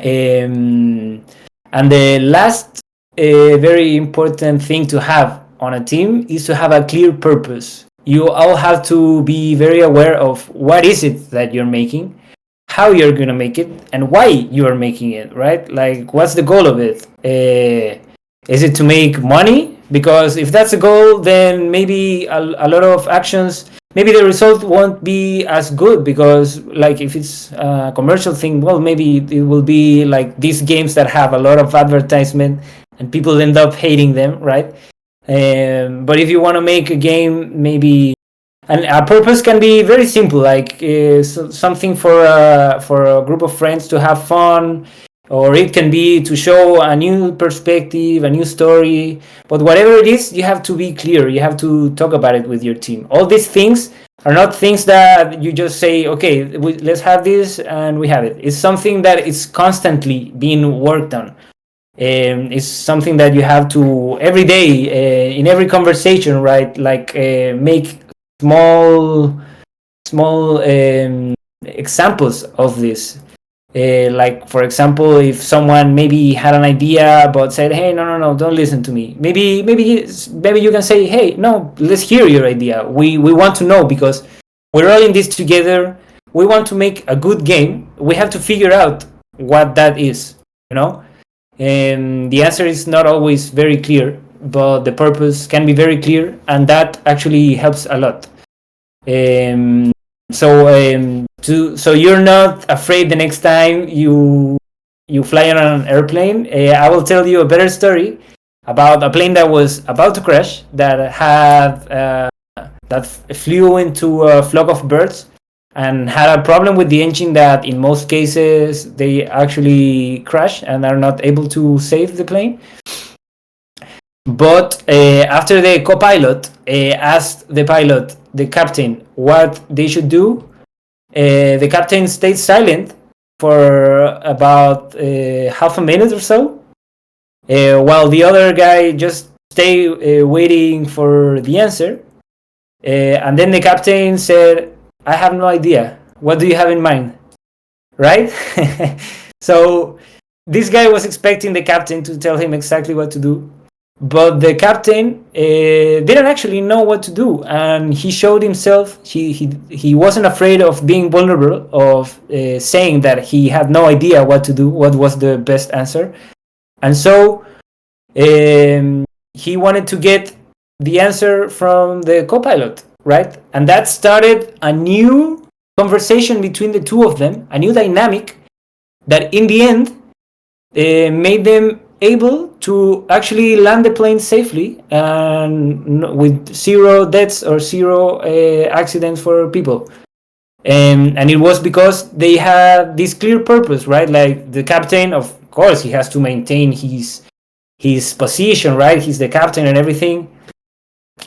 S1: And the last very important thing to have on a team is to have a clear purpose. You all have to be very aware of what is it that you're making, how you're going to make it, and why you are making it, right? Like, what's the goal of it? Is it to make money? Because if that's a goal, then maybe a lot of actions, maybe the result won't be as good, because like if it's a commercial thing, well, maybe it will be like these games that have a lot of advertisement and people end up hating them, right? But if you want to make a game, maybe, and a purpose can be very simple, like something for a group of friends to have fun, or it can be to show a new perspective, a new story. But whatever it is, you have to be clear. You have to talk about it with your team. All these things are not things that you just say, okay, let's have this and we have it. It's something that is constantly being worked on. It's something that you have to every day in every conversation, right? Like make small examples of this. Like for example, if someone maybe had an idea but said, "Hey, no, don't listen to me." Maybe you can say, "Hey, no, let's hear your idea. We want to know, because we're all in this together. We want to make a good game. We have to figure out what that is." You know, and the answer is not always very clear, but the purpose can be very clear, and that actually helps a lot. Um, so you're not afraid the next time you fly on an airplane. I will tell you a better story about a plane that was about to crash, that had that flew into a flock of birds and had a problem with the engine, that in most cases they actually crash and are not able to save the plane. But after the co-pilot asked the captain, what they should do, the captain stayed silent for about half a minute or so, while the other guy just stayed waiting for the answer. And then the captain said, "I have no idea. What do you have in mind?" Right? So this guy was expecting the captain to tell him exactly what to do, but the captain didn't actually know what to do, and he showed himself. He wasn't afraid of being vulnerable, of saying that he had no idea what to do, what was the best answer. And so he wanted to get the answer from the co-pilot, right? And that started a new conversation between the two of them, a new dynamic that in the end made them able to actually land the plane safely and with zero deaths or zero accidents for people. And it was because they had this clear purpose, right? Like the captain, of course, he has to maintain his position, right? He's the captain and everything.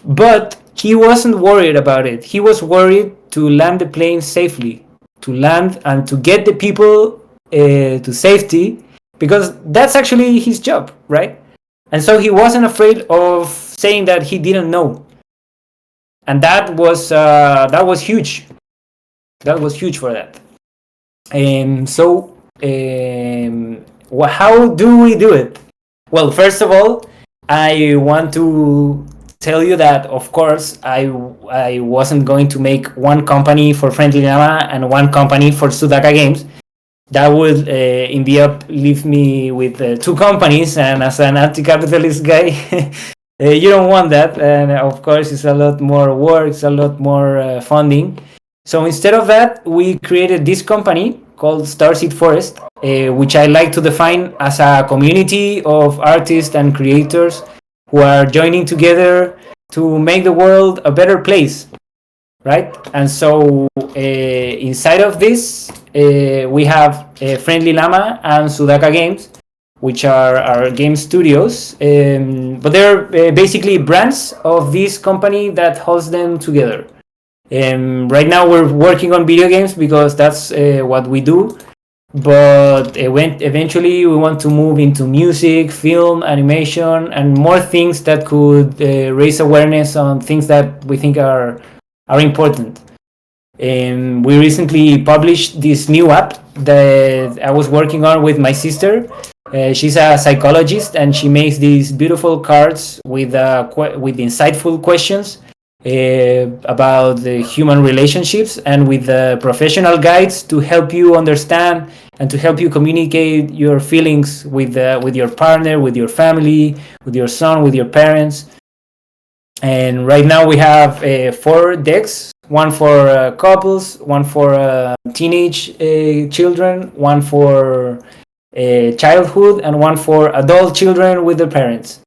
S1: But he wasn't worried about it. He was worried to land the plane safely. to land and to get the people to safety, because that's actually his job, right? And so he wasn't afraid of saying that he didn't know, and that was huge. That was huge for that. So, how do we do it? Well, first of all, I want to tell you that, of course, I wasn't going to make one company for Friendly Llama and one company for Sudaka Games. That would, in the up, leave me with two companies, and as an anti-capitalist guy, you don't want that. And of course, it's a lot more work, it's a lot more funding. So instead of that, we created this company called Starseed Forest, which I like to define as a community of artists and creators who are joining together to make the world a better place, right? And so inside of this, we have Friendly Llama and Sudaka Games, which are our game studios, but they're basically brands of this company that holds them together. Right now we're working on video games because that's what we do, but eventually we want to move into music, film, animation, and more things that could raise awareness on things that we think are important. We recently published this new app that I was working on with my sister. She's a psychologist, and she makes these beautiful cards with insightful questions about the human relationships, and with professional guides to help you understand and to help you communicate your feelings with your partner, with your family, with your son, with your parents. And right now we have 4 decks: one for couples, one for teenage children, one for childhood, and one for adult children with their parents.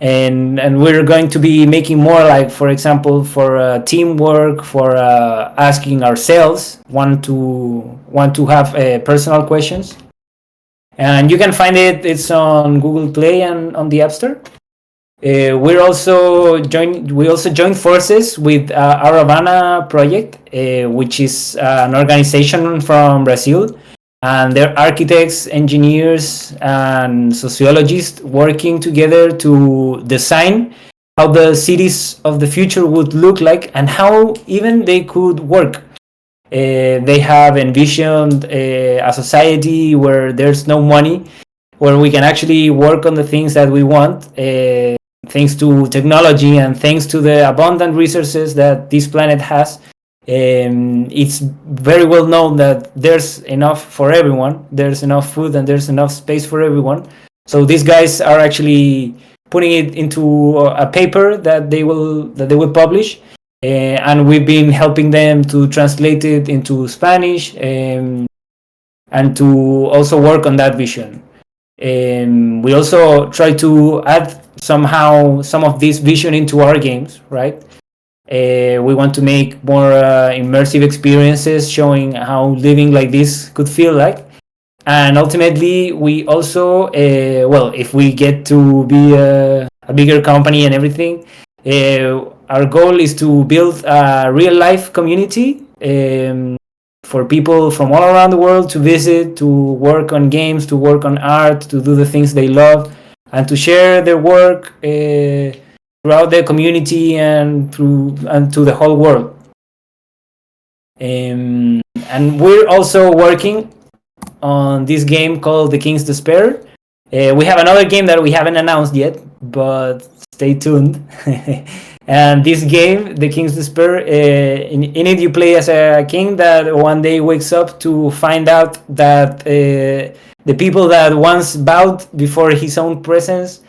S1: And we're going to be making more, like, for example, for teamwork, for asking ourselves, want to have personal questions. And you can find it's on Google Play and on the App Store. We also joined forces with Aravana Project, which is an organization from Brazil, and they're architects, engineers, and sociologists working together to design how the cities of the future would look like and how even they could work. They have envisioned a society where there's no money, where we can actually work on the things that we want, thanks to technology and thanks to the abundant resources that this planet has. It's very well known that there's enough for everyone. There's enough food and there's enough space for everyone. So these guys are actually putting it into a paper that they will publish, and we've been helping them to translate it into Spanish, and to also work on that vision. We also try to add somehow some of this vision into our games, right? We want to make more immersive experiences showing how living like this could feel like. And ultimately, we also, if we get to be a bigger company and everything, our goal is to build a real life community for people from all around the world to visit, to work on games, to work on art, to do the things they love, and to share their work throughout the community and to the whole world. And we're also working on this game called The King's Despair. We have another game that we haven't announced yet, but stay tuned. And this game, The King's Despair, in it you play as a king that one day wakes up to find out that the people that once bowed before his own presence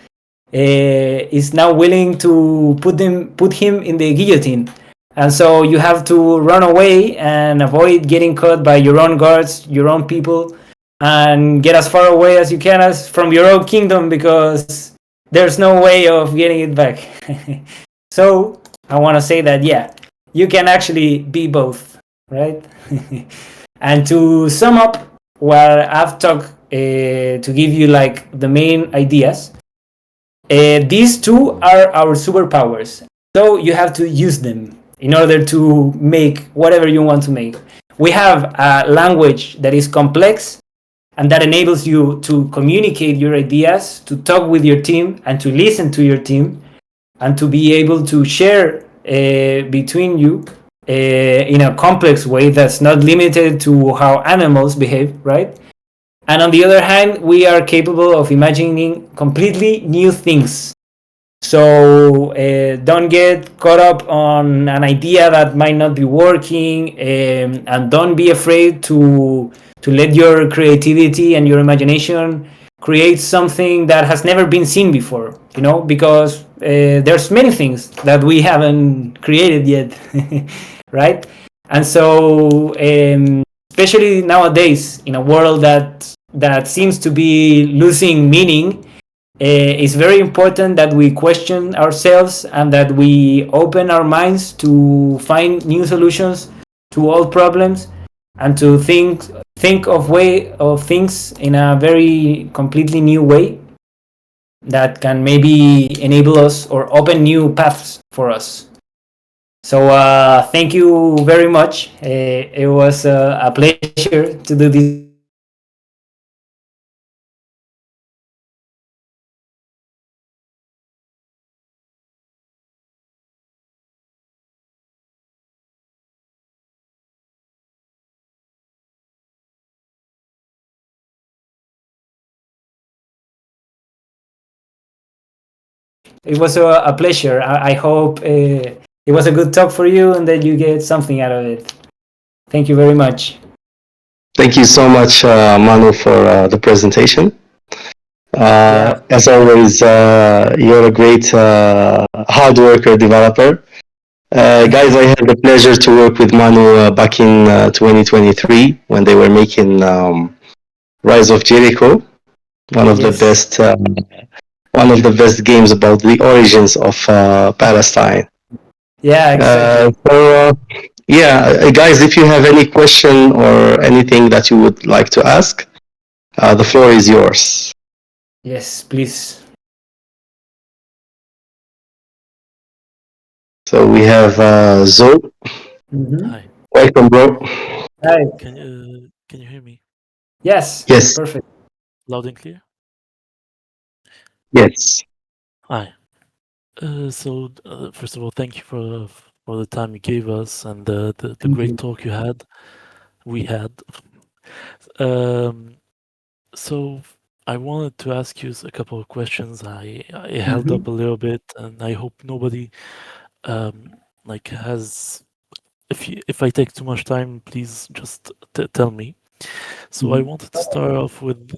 S1: is now willing to put him in the guillotine. And so you have to run away and avoid getting caught by your own guards, your own people, and get as far away as you can from your own kingdom, because there's no way of getting it back. So I want to say that, yeah, you can actually be both, right? And to sum up what I've talked, to give you like the main ideas, these two are our superpowers. So you have to use them in order to make whatever you want to make. we have a language that is complex and that enables you to communicate your ideas, to talk with your team, and to listen to your team, and to be able to share between you in a complex way that's not limited to how animals behave, right? And on the other hand, we are capable of imagining completely new things. So don't get caught up on an idea that might not be working, and don't be afraid to let your creativity and your imagination create something that has never been seen before. You know, because there's many things that we haven't created yet, right? And so, especially nowadays, in a world that seems to be losing meaning, it's very important that we question ourselves and that we open our minds to find new solutions to all problems, and to think of way of things in a very completely new way that can maybe enable us or open new paths for us. So thank you very much. It was a pleasure to do this podcast. It was a pleasure. I hope it was a good talk for you and that you get something out of it. Thank you very much.
S2: Thank you so much, Manu, for the presentation.
S1: Yeah.
S2: As always, you're a great hard worker developer. Guys, I had the pleasure to work with Manu back in 2023 when they were making Rise of Jericho, one of the
S1: Yes.
S2: best one of the best games about the origins of Palestine.
S1: Yeah, exactly.
S2: Yeah, guys, if you have any question or anything that you would like to ask, the floor is yours.
S1: Yes, please.
S2: So we have Zo.
S1: Mm-hmm.
S3: Hi.
S2: Welcome, bro.
S1: Hi.
S3: Can you hear me
S1: Yes.
S2: Yes,
S1: Perfect.
S3: loud and clear?
S2: yes.
S3: Hi. First of all, thank you for the time you gave us and the
S1: Thank
S3: great
S1: you.
S3: talk we had. Um, so I wanted to ask you a couple of questions. I held
S1: Mm-hmm.
S3: up a little bit, and I hope nobody like has. If I take too much time, please just tell me. So I
S1: Mm-hmm.
S3: wanted to start off with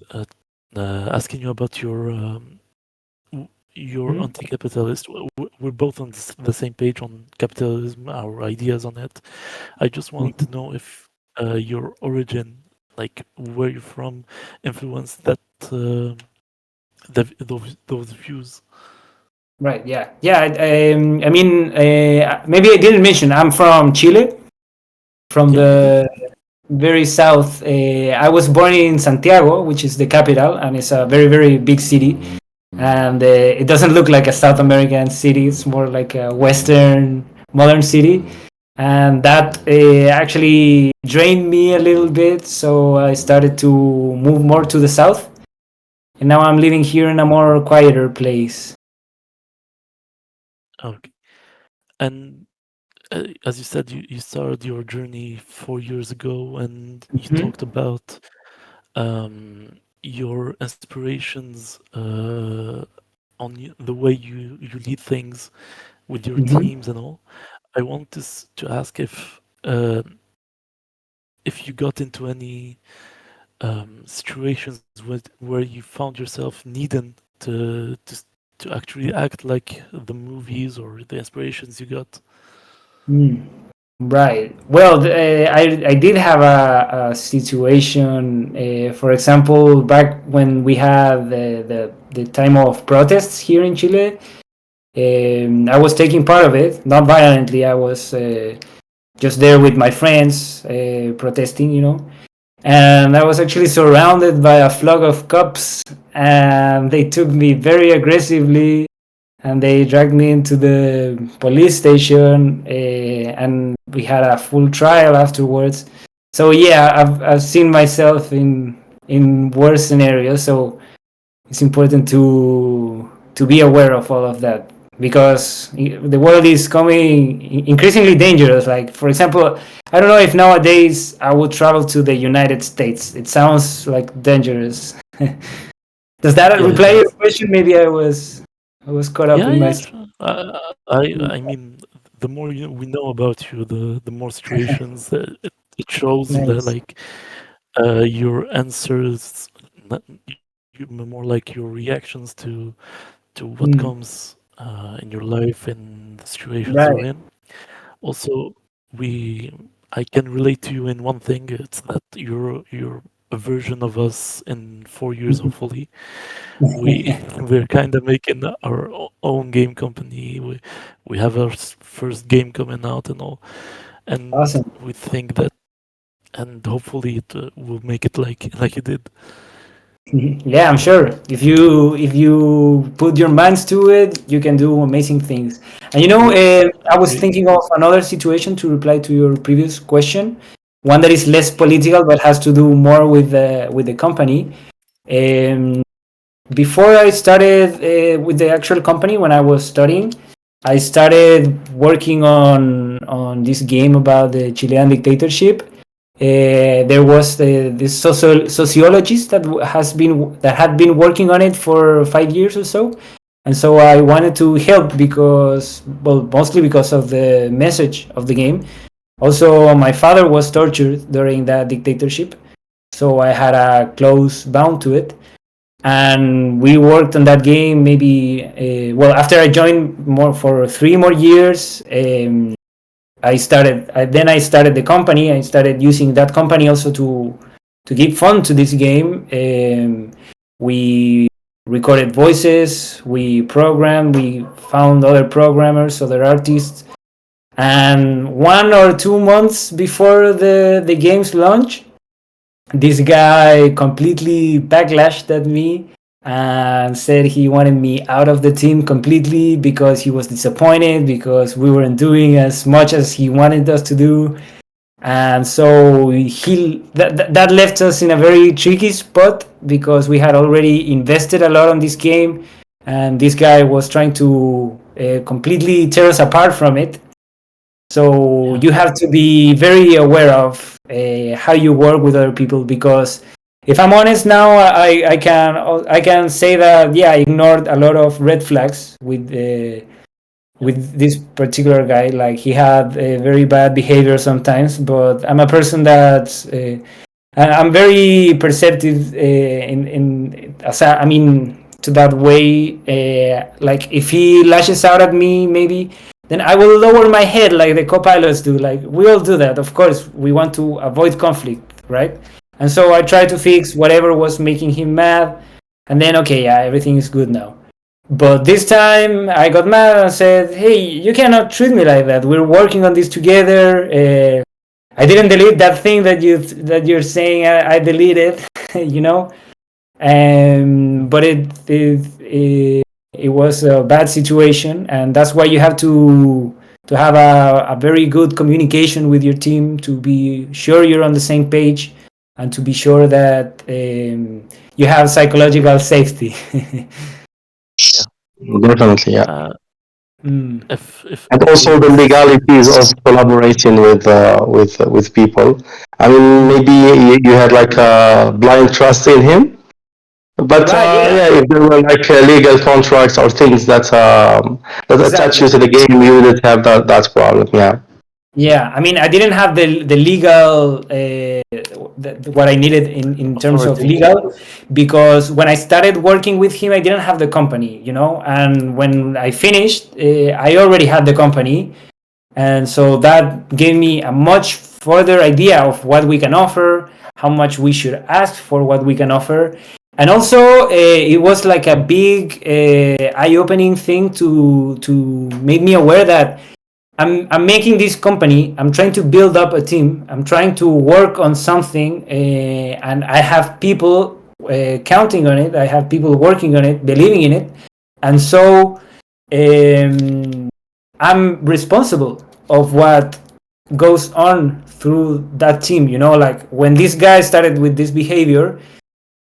S3: asking you about you're anti-capitalist. We're both on the same page on capitalism, our ideas on it. I just wanted to know if your origin, like where you're from, influenced those views.
S1: Right. Yeah. Yeah. I mean, maybe I didn't mention I'm from Chile, from
S3: Yeah, you did.
S1: the very south. I was born in Santiago, which is the capital, and it's a very, very big city. And it doesn't look like a South American city; it's more like a Western modern city. And that actually drained me a little bit, so I started to move more to the south. And now I'm living here in a more quieter place.
S3: Okay. And as you said, you started your journey 4 years ago, and you
S1: Mm-hmm.
S3: talked about your inspirations the way you lead things with your
S1: Mm-hmm.
S3: teams and all. I want to ask if you got into any situations where you found yourself needing to actually act like the movies or the inspirations you got.
S1: Mm. Right. Well, I did have a situation. For example, back when we had the time of protests here in Chile, I was taking part of it, not violently. I was just there with my friends protesting, you know. And I was actually surrounded by a flock of cops, and they took me very aggressively, and they dragged me into the police station, and we had a full trial afterwards. So yeah, I've seen myself in worse scenarios. So it's important to be aware of all of that because the world is coming increasingly dangerous. Like for example, I don't know if nowadays I would travel to the United States. It sounds like dangerous. Does that
S3: Yeah, it
S1: reply your
S3: does.
S1: question? Maybe I was caught up
S3: Yeah,
S1: in my.
S3: yeah, sure. I mean, the more we know about you, the more situations it shows that
S1: Nice.
S3: like your answers, not, more like your reactions to what
S1: Mm.
S3: comes in your life and the situations you're
S1: Right.
S3: in. Also, we I can relate to you in one thing. It's that you're a version of us in 4 years, hopefully. We we're kind of making our own game company. We have our first game coming out and all, and
S1: Awesome.
S3: we think that, and hopefully it will make it like you did.
S1: Yeah, I'm sure. If you put your minds to it, you can do amazing things. And
S3: Yeah,
S1: I was
S3: agree.
S1: thinking of another situation to reply to your previous question, one that is less political but has to do more with the company. Um, Before I started with the actual company, when I was studying, I started working on this game about the Chilean dictatorship. There was this sociologist that had been working on it for 5 years or so, and so I wanted to help because, well, mostly because of the message of the game. Also, my father was tortured during that dictatorship, so I had a close bound to it, and we worked on that game maybe well, after I joined more for 3 more years. I started the company. I started using that company also to give fun to this game. We recorded voices, we programmed, we found other programmers, other artists, and 1 or 2 months before the game's launch, this guy completely backlashed at me and said he wanted me out of the team completely because he was disappointed because we weren't doing as much as he wanted us to do. And so that left us in a very tricky spot because we had already invested a lot on this game, and this guy was trying to completely tear us apart from it. So
S3: Yeah,
S1: you have to be very aware of how you work with other people, because if I'm honest now, I can say that yeah, I ignored a lot of red flags
S3: yeah,
S1: with this particular guy. Like he had very bad behavior sometimes, but I'm a person that's I'm very perceptive I mean, to that way. Like if he lashes out at me, maybe then I will lower my head like the co-pilots do. Like we all do that. Of course, we want to avoid conflict, right? And so I try to fix whatever was making him mad, and then okay, yeah, everything is good now. But this time I got mad and said, "Hey, you cannot treat me like that. We're working on this together. I didn't delete that thing that you're saying I deleted, you know." But it was a bad situation, and that's why you have to have a very good communication with your team to be sure you're on the same page and to be sure that you have psychological safety.
S3: yeah.
S2: Definitely, yeah.
S3: Uh,
S1: Mm.
S2: And
S3: if there
S2: also the
S3: was,
S2: legalities of collaborating with people. I mean, maybe you had like a blind trust in him, but
S1: Right, yeah,
S2: yeah, if there were like legal contracts or things that attach you
S1: exactly.
S2: to the game, you wouldn't have that problem. Yeah.
S1: Yeah, I mean, I didn't have the legal what I needed in terms of
S3: authority.
S1: legal, because when I started working with him, I didn't have the company, and when I finished, I already had the company, and so that gave me a much further idea of what we can offer, how much we should ask for what we can offer, and also it was like a big eye-opening thing to make me aware that I'm making this company. I'm trying to build up a team. I'm trying to work on something, and I have people counting on it. I have people working on it, believing in it, and so um, I'm responsible of what goes on through that team. You know, like when this guy started with this behavior,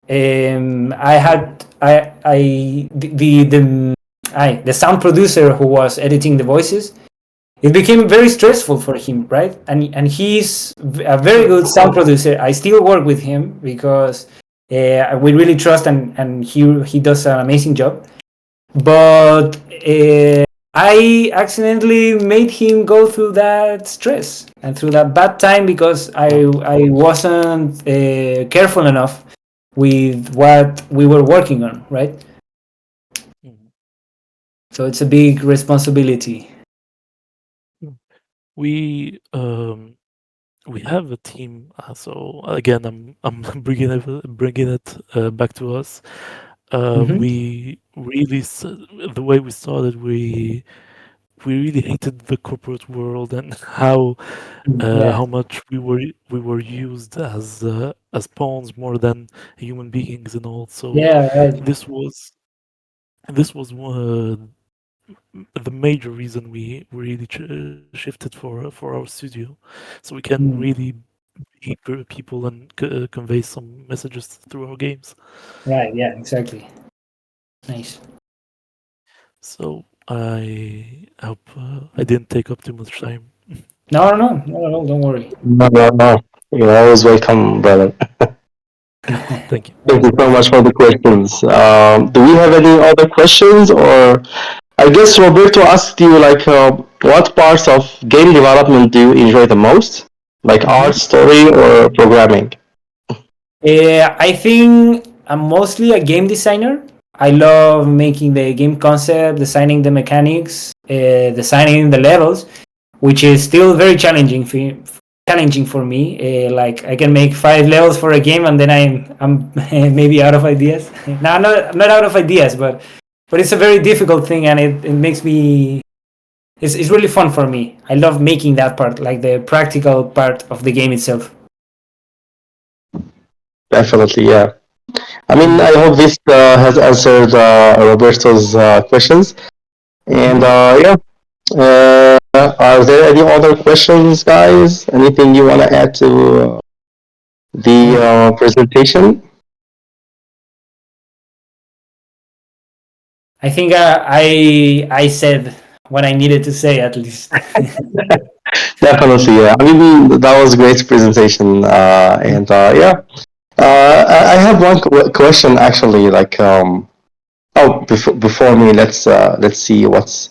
S1: I had I the sound producer who was editing the voices. It became very stressful for him, right? And he's a very good sound producer. I still work with him because we really trust, and he does an amazing job. But I accidentally made him go through that stress and through that bad time because I wasn't careful enough with what we were working on, right?
S3: Mhm.
S1: So it's a big responsibility.
S3: We we have a team. So again, I'm bringing it back to us.
S1: Mm-hmm.
S3: We really the way we started, we really hated the corporate world and
S1: Yeah,
S3: how much we were used as pawns more than human beings and all. So
S1: yeah, right.
S3: this was this was the major reason we really shifted for our studio, so we can
S1: Mm,
S3: really be people and convey some messages through our games.
S1: right, yeah, exactly. Nice.
S3: So I hope I didn't take up too much time.
S1: No, no, no, not at all. Don't worry.
S2: No, no, no. You're always welcome, brother.
S3: Thank you.
S2: Thank
S1: Nice,
S2: you so much
S1: perfect.
S2: for the questions. Do we have any other questions? Or I guess Roberto asked you like, what parts of game development do you enjoy the most? Like
S1: Mm-hmm.
S2: art, story, or programming?
S1: I think I'm mostly a game designer. I love making the game concept, designing the mechanics, designing the levels, which is still very challenging for me. Like I can make 5 levels for a game, and then I'm maybe out of ideas. No, not out of ideas, but it's a very difficult thing, and it makes me. It's really fun for me. I love making that part, like the practical part of the game itself.
S2: Definitely, yeah. I mean,
S1: Mm-hmm.
S2: I hope this has answered Roberto's questions. And
S1: Mm-hmm.
S2: yeah, are there any other questions, guys? Anything you want to add to the presentation?
S1: I think I said what I needed to say at least.
S2: Definitely, yeah. I mean, that was a great presentation. And yeah, I have one question actually. Like, oh, before me, let's see what's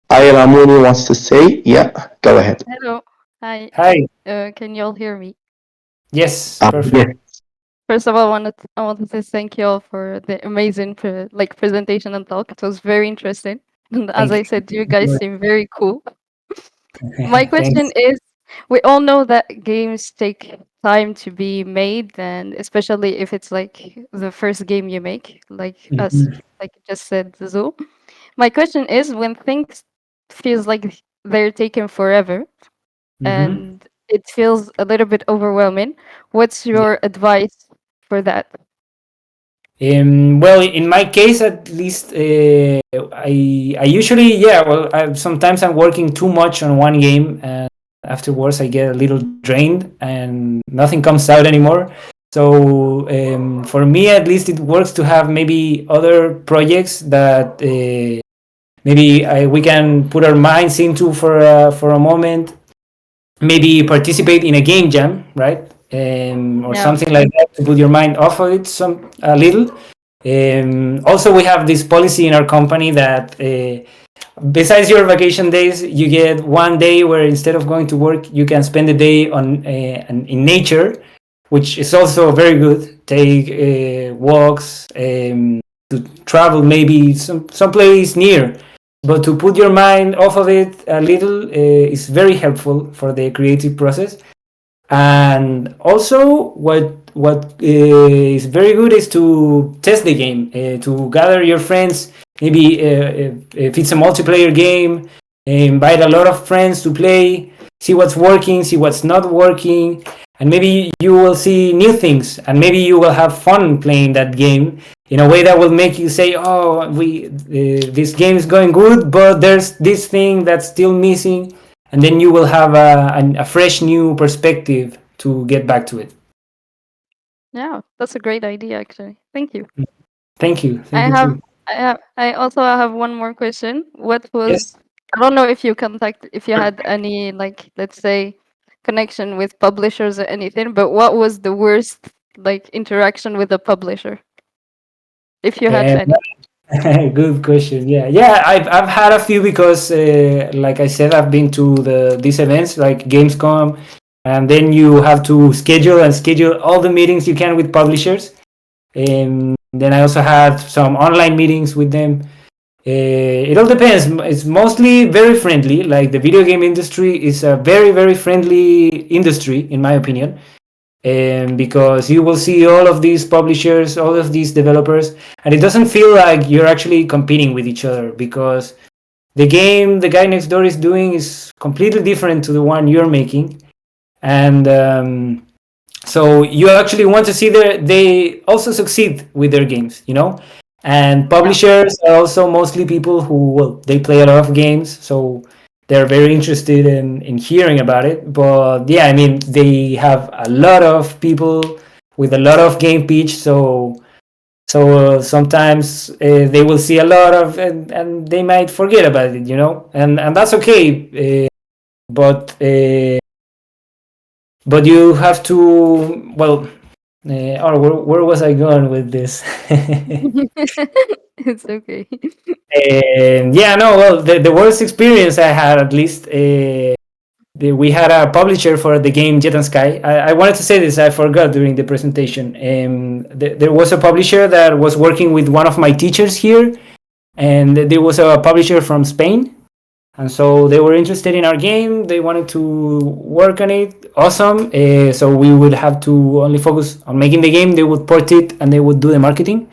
S2: Ayla Mooney wants to say. Yeah, go ahead.
S4: Hello. Hi.
S1: Hi.
S4: Can you all hear me?
S1: Yes,
S2: Yeah,
S1: perfect.
S4: First of all, I wanted to thank you all for the amazing presentation and talk. It was very interesting. And as
S1: Thank
S4: I said, you guys
S1: you.
S4: seem very cool. My question
S1: Thanks.
S4: is, we all know that games take time to be made, and especially if it's like the first game you make,
S1: Mhm.
S4: like you just said, Zoo. My question is, when things feels like they're taking forever,
S1: Mhm.
S4: and it feels a little bit overwhelming. What's
S1: Yeah.
S4: your advice for that?
S1: Well, in my case, at least, I usually, yeah. Well, sometimes I'm working too much on one game, and afterwards I get a little drained, and nothing comes out anymore. So for me, at least, it works to have maybe other projects that maybe we can put our minds into for a moment. Maybe participate in a game jam, right? Or
S4: Yeah.
S1: something like that to put your mind off of it a little. Also, we have this policy in our company that besides your vacation days, you get one day where instead of going to work, you can spend the day in nature, which is also very good. Take walks, to travel maybe some place near, but to put your mind off of it a little is very helpful for the creative process. And also, what is very good is to test the game, to gather your friends. Maybe if it's a multiplayer game, invite a lot of friends to play, see what's working, see what's not working, and maybe you will see new things, and maybe you will have fun playing that game in a way that will make you say, "Oh, we this game is going good, but there's this thing that's still missing." and then you will have a fresh new perspective to get back to it.
S4: Yeah, that's a great idea, actually. Thank you.
S1: Thank
S4: I
S1: you
S4: have,
S1: too.
S4: I also have one more question. What
S1: Yes.
S4: was, I don't know if you if you had any, like, let's say, connection with publishers or anything, but what was the worst, like, interaction with a publisher, if you had
S1: And
S4: any?
S1: good question. Yeah. I've had a few because, like I said, I've been to these events like Gamescom, and then you have to schedule all the meetings you can with publishers. And then I also had some online meetings with them. It all depends. It's mostly very friendly. Like the video game industry is a very friendly industry, in my opinion, because you will see all of these publishers, all of these developers, and it doesn't feel like you're actually competing with each other because the game the guy next door is doing is completely different to the one you're making, and so you actually want to see they also succeed with their games, you know. And
S4: Yeah.
S1: publishers are also mostly people who, well, they play a lot of games, so they're very interested in hearing about it. But yeah, I mean, they have a lot of people with a lot of game pitch, so sometimes they will see a lot of, and they might forget about it, you know, and that's okay. But you have to, well, or where was I going with this?
S4: It's okay.
S1: Yeah, no, well, the worst experience I had, at least, we had a publisher for the game Jet and Sky. I wanted to say this, I forgot during the presentation. There was a publisher that was working with one of my teachers here, and there was a publisher from Spain. And so they were interested in our game. They wanted to work on it. Awesome. So we would have to only focus on making the game. They would port it and they would do the marketing.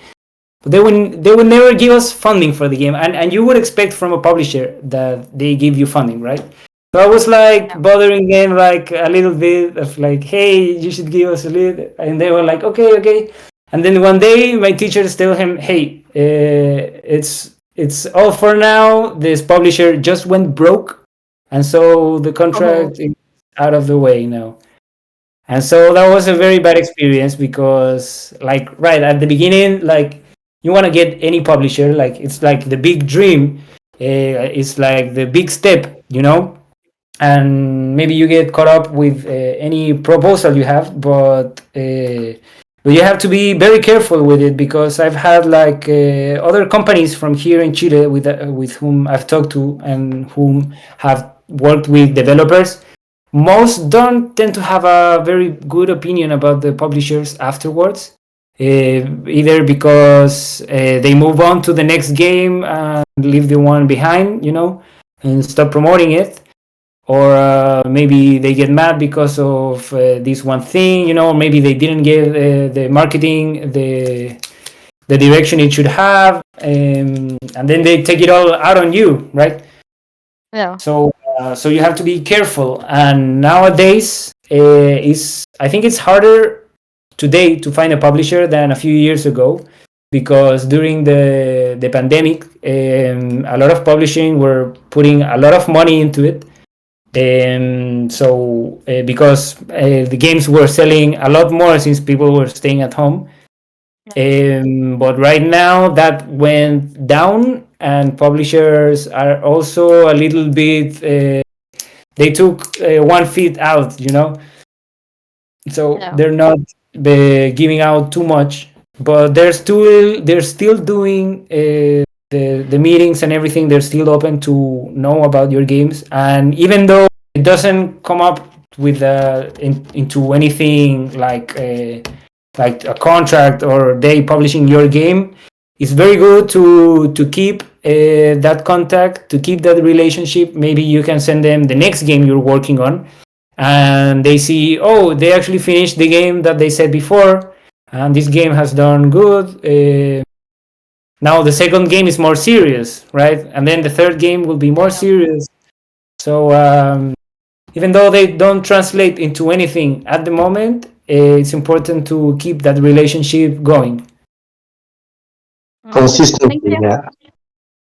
S1: But they would never give us funding for the game. And you would expect from a publisher that they give you funding, right? So I was like
S4: Yeah.
S1: bothering them like a little bit of like, hey, you should give us a lead. And they were like, okay. And then one day my teachers tell him, hey, it's all for now. This publisher just went broke, and so the
S4: Oh,
S1: contract is out of the way now. And so that was a very bad experience because, like, right at the beginning, like, you want to get any publisher, like, it's like the big dream, it's like the big step, you know. And maybe you get caught up with any proposal you have, but you have to be very careful with it because I've had like other companies from here in Chile with whom I've talked to and whom have worked with developers. Most don't tend to have a very good opinion about the publishers afterwards, either because they move on to the next game and leave the one behind, you know, and stop promoting it, or maybe they get mad because of this one thing, you know, maybe they didn't give the marketing the direction it should have, and then they take it all out on you, right?
S4: yeah.
S1: So you have to be careful. And nowadays, is I think it's harder today to find a publisher than a few years ago, because during the pandemic, a lot of publishing were putting a lot of money into it. So because the games were selling a lot more since people were staying at home.
S4: Yeah.
S1: But right now that went down, and publishers are also a little bit. They took 1 feet out, you know, so
S4: Yeah.
S1: they're not giving out too much, but they're still doing the meetings and everything. They're still open to know about your games, and even though it doesn't come up with into anything like a contract or they publishing your game, it's very good to keep that contact, to keep that relationship. Maybe you can send them the next game you're working on, and they see, oh, they actually finished the game that they said before, and this game has done good. Now the second game is more serious, right? And then the third game will be more
S4: Yeah.
S1: serious. So even though they don't translate into anything at the moment, it's important to keep that relationship going.
S4: Mm. Thank
S2: Consistently,
S4: you.
S2: yeah.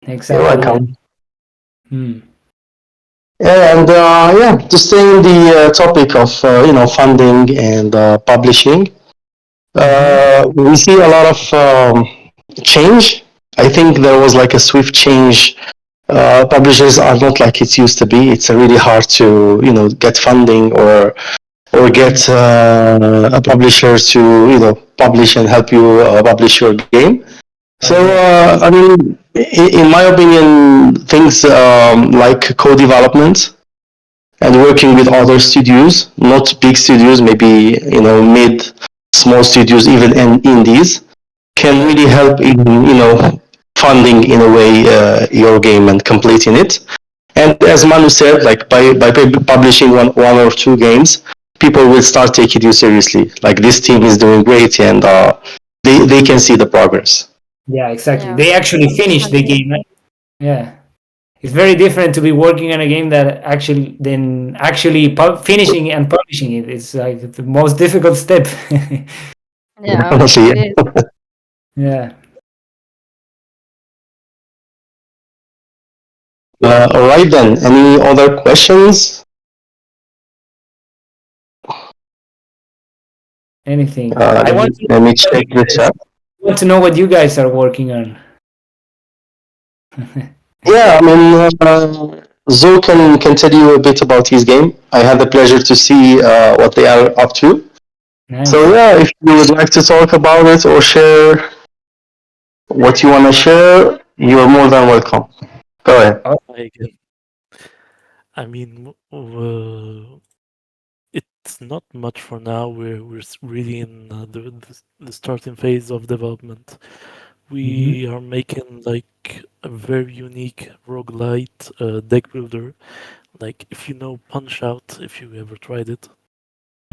S2: You're
S1: Exactly, yeah.
S2: welcome.
S1: Hmm.
S2: And yeah, to stay in the topic of funding and publishing,
S1: Mm-hmm.
S2: we see a lot of change. I think there was like a swift change. Publishers are not like it used to be. It's really hard to get funding or get a publisher to publish and help you publish your game. So
S1: Exactly.
S2: I mean, in my opinion, things like co-development and working with other studios, not big studios, maybe mid, small studios, even in indies, can
S1: Right.
S2: really help in funding in a way your game and completing it. And as Manu said, like by publishing one or two games, people will start taking you seriously. Like this team is doing great, and they can see the progress.
S1: Yeah, exactly.
S4: Yeah,
S1: They actually finished the game.
S4: 100%.
S1: Yeah. It's very different to be working on a game that actually finishing and publishing it. It's like the most difficult step.
S4: Yeah,
S2: Honestly,
S4: it is.
S1: Yeah.
S2: all right then. Any other questions?
S1: Anything. I want to
S2: Let me
S1: know what
S2: check
S1: you
S2: the
S1: guys
S2: chat.
S1: want to know what you guys are working on.
S2: Yeah, I mean, Zo can tell you a bit about his game. I had the pleasure to see what they are up to. So
S1: Nice.
S2: yeah, if you would like to talk about it or share what you want to share, you're more than welcome. Go ahead.
S1: Oh,
S3: I again. I mean, it's not much for now. We're really in the starting phase of development.
S1: mhm.
S3: We are making like a very unique roguelite deck builder. Like if you know Punch Out, if you ever tried it,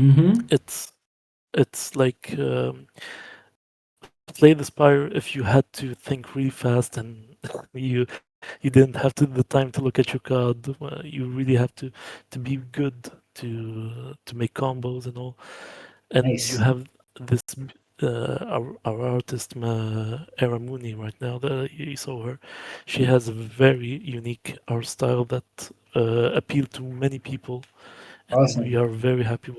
S1: Mhm.
S3: it's like Slay the Spire if you had to think really fast and you didn't have the time to look at your card. You really have to be good to make combos and all. And you
S1: Nice.
S3: have this our artist Aramuni right now that you saw her. She has a very unique art style that appealed to many people, and we
S1: Awesome.
S3: are very happy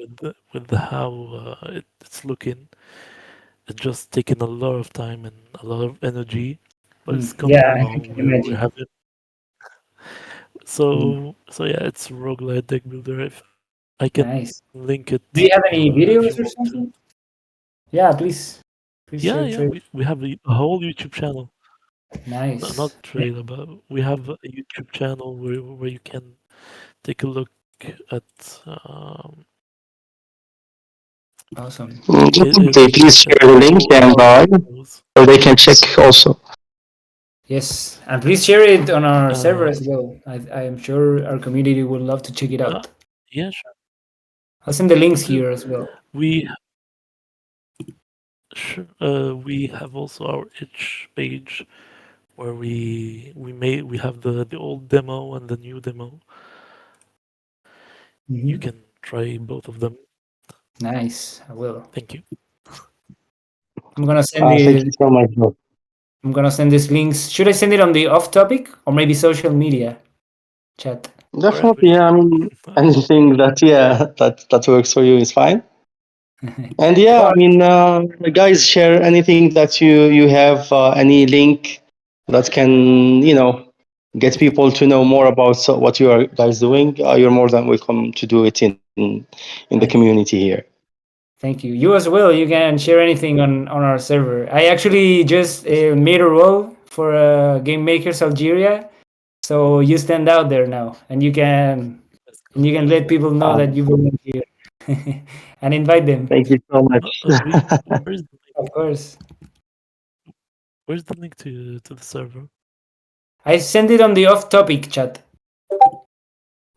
S3: with how it's looking. It's just taken a lot of time and a lot of energy, but it's coming
S1: Yeah, I
S3: along.
S1: can
S3: We're
S1: imagine.
S3: having
S1: Mm.
S3: so yeah, it's roguelite deck builder. If I can
S1: Nice.
S3: link it
S1: Do you have any
S3: if you
S1: videos or
S3: want to.
S1: something? Yeah, please. Please
S3: Yeah,
S1: share
S3: yeah,
S1: trade.
S3: we have a whole YouTube channel. Not
S1: Nice. Yeah,
S3: trailer, but we have a YouTube channel where you can take a look at.
S1: awesome.
S2: Definitely, please
S3: At
S2: share the link
S3: all
S2: and
S3: our videos.
S2: so they can check also.
S1: Yes, and please share it on our server
S3: Uh,
S1: as well. I am sure our community would love to check it
S3: uh,
S1: out.
S3: yeah, sure,
S1: I'll send the links
S3: will do.
S1: here as well.
S3: We sure, we have also our itch page where we have the old demo and the new demo. You
S1: Hmm.
S3: can try both of them.
S1: Nice. I will.
S3: Thank you.
S1: I'm gonna send
S2: Thank
S1: it.
S2: you so much, bro.
S1: I'm gonna send these links. Should I send it on the off topic or maybe social media chat?
S3: Wherever
S2: Definitely,
S3: you
S2: yeah. I mean, anything that that works for you is fine. And yeah, I
S1: Well,
S2: mean, guys, share anything that you have, any link that can get people to know more about what you are guys doing. You're more than welcome to do it in the
S1: nice.
S2: community here.
S1: Thank you. You as well. You can share anything on our server. I actually just made a role for Game Makers Algeria, so you stand out there now,
S3: let's
S1: and
S3: go.
S1: you can let people know that you belong here, and invite them.
S2: Thank you so much.
S3: Where's the link?
S1: Of course.
S3: Where's the link to the server?
S1: I sent it on the off-topic chat.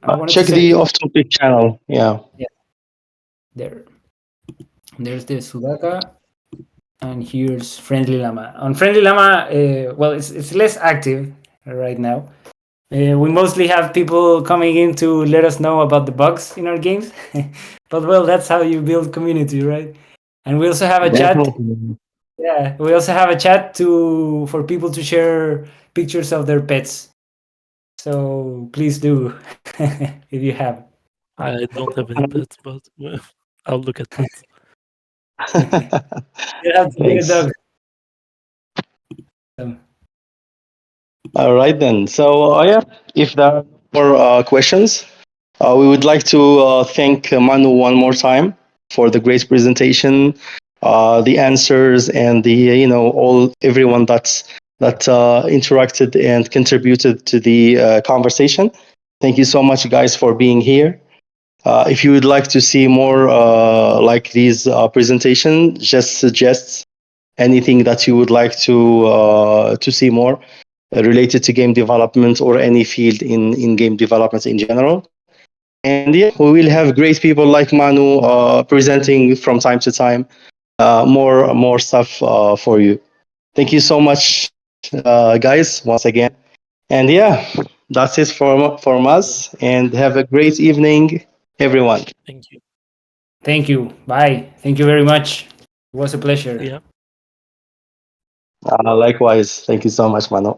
S1: I wanted to
S2: Check
S1: send
S2: the
S1: it.
S2: off-topic channel. Yeah.
S1: Yeah, there. There's the Sudaka, and here's Friendly Llama. On Friendly Llama, well, it's less active right now. We mostly have people coming in to let us know about the bugs in our games, but well, that's how you build community, right? And we also have a chat.
S2: Definitely.
S1: Yeah, we also have a chat to for people to share pictures of their pets. So please do if you have.
S3: I don't have any pets, but I'll look at pets.
S1: You have to get a
S2: Thanks.
S1: dog. Um,
S2: All right then. So yeah, if there are more questions, we would like to thank Manu one more time for the great presentation, the answers, and the all everyone that interacted and contributed to the conversation. Thank you so much, guys, for being here. If you would like to see more like these presentation, just suggest anything that you would like to see more related to game development or any field in game development in general. And yeah, we will have great people like Manu presenting from time to time more stuff for you. Thank you so much, guys, once again. And yeah, that's it from us. And have a great evening, everyone.
S3: Thank you.
S1: Thank you. Bye. Thank you very much. It was a pleasure.
S3: Yeah.
S2: Likewise, thank you so much, Manu.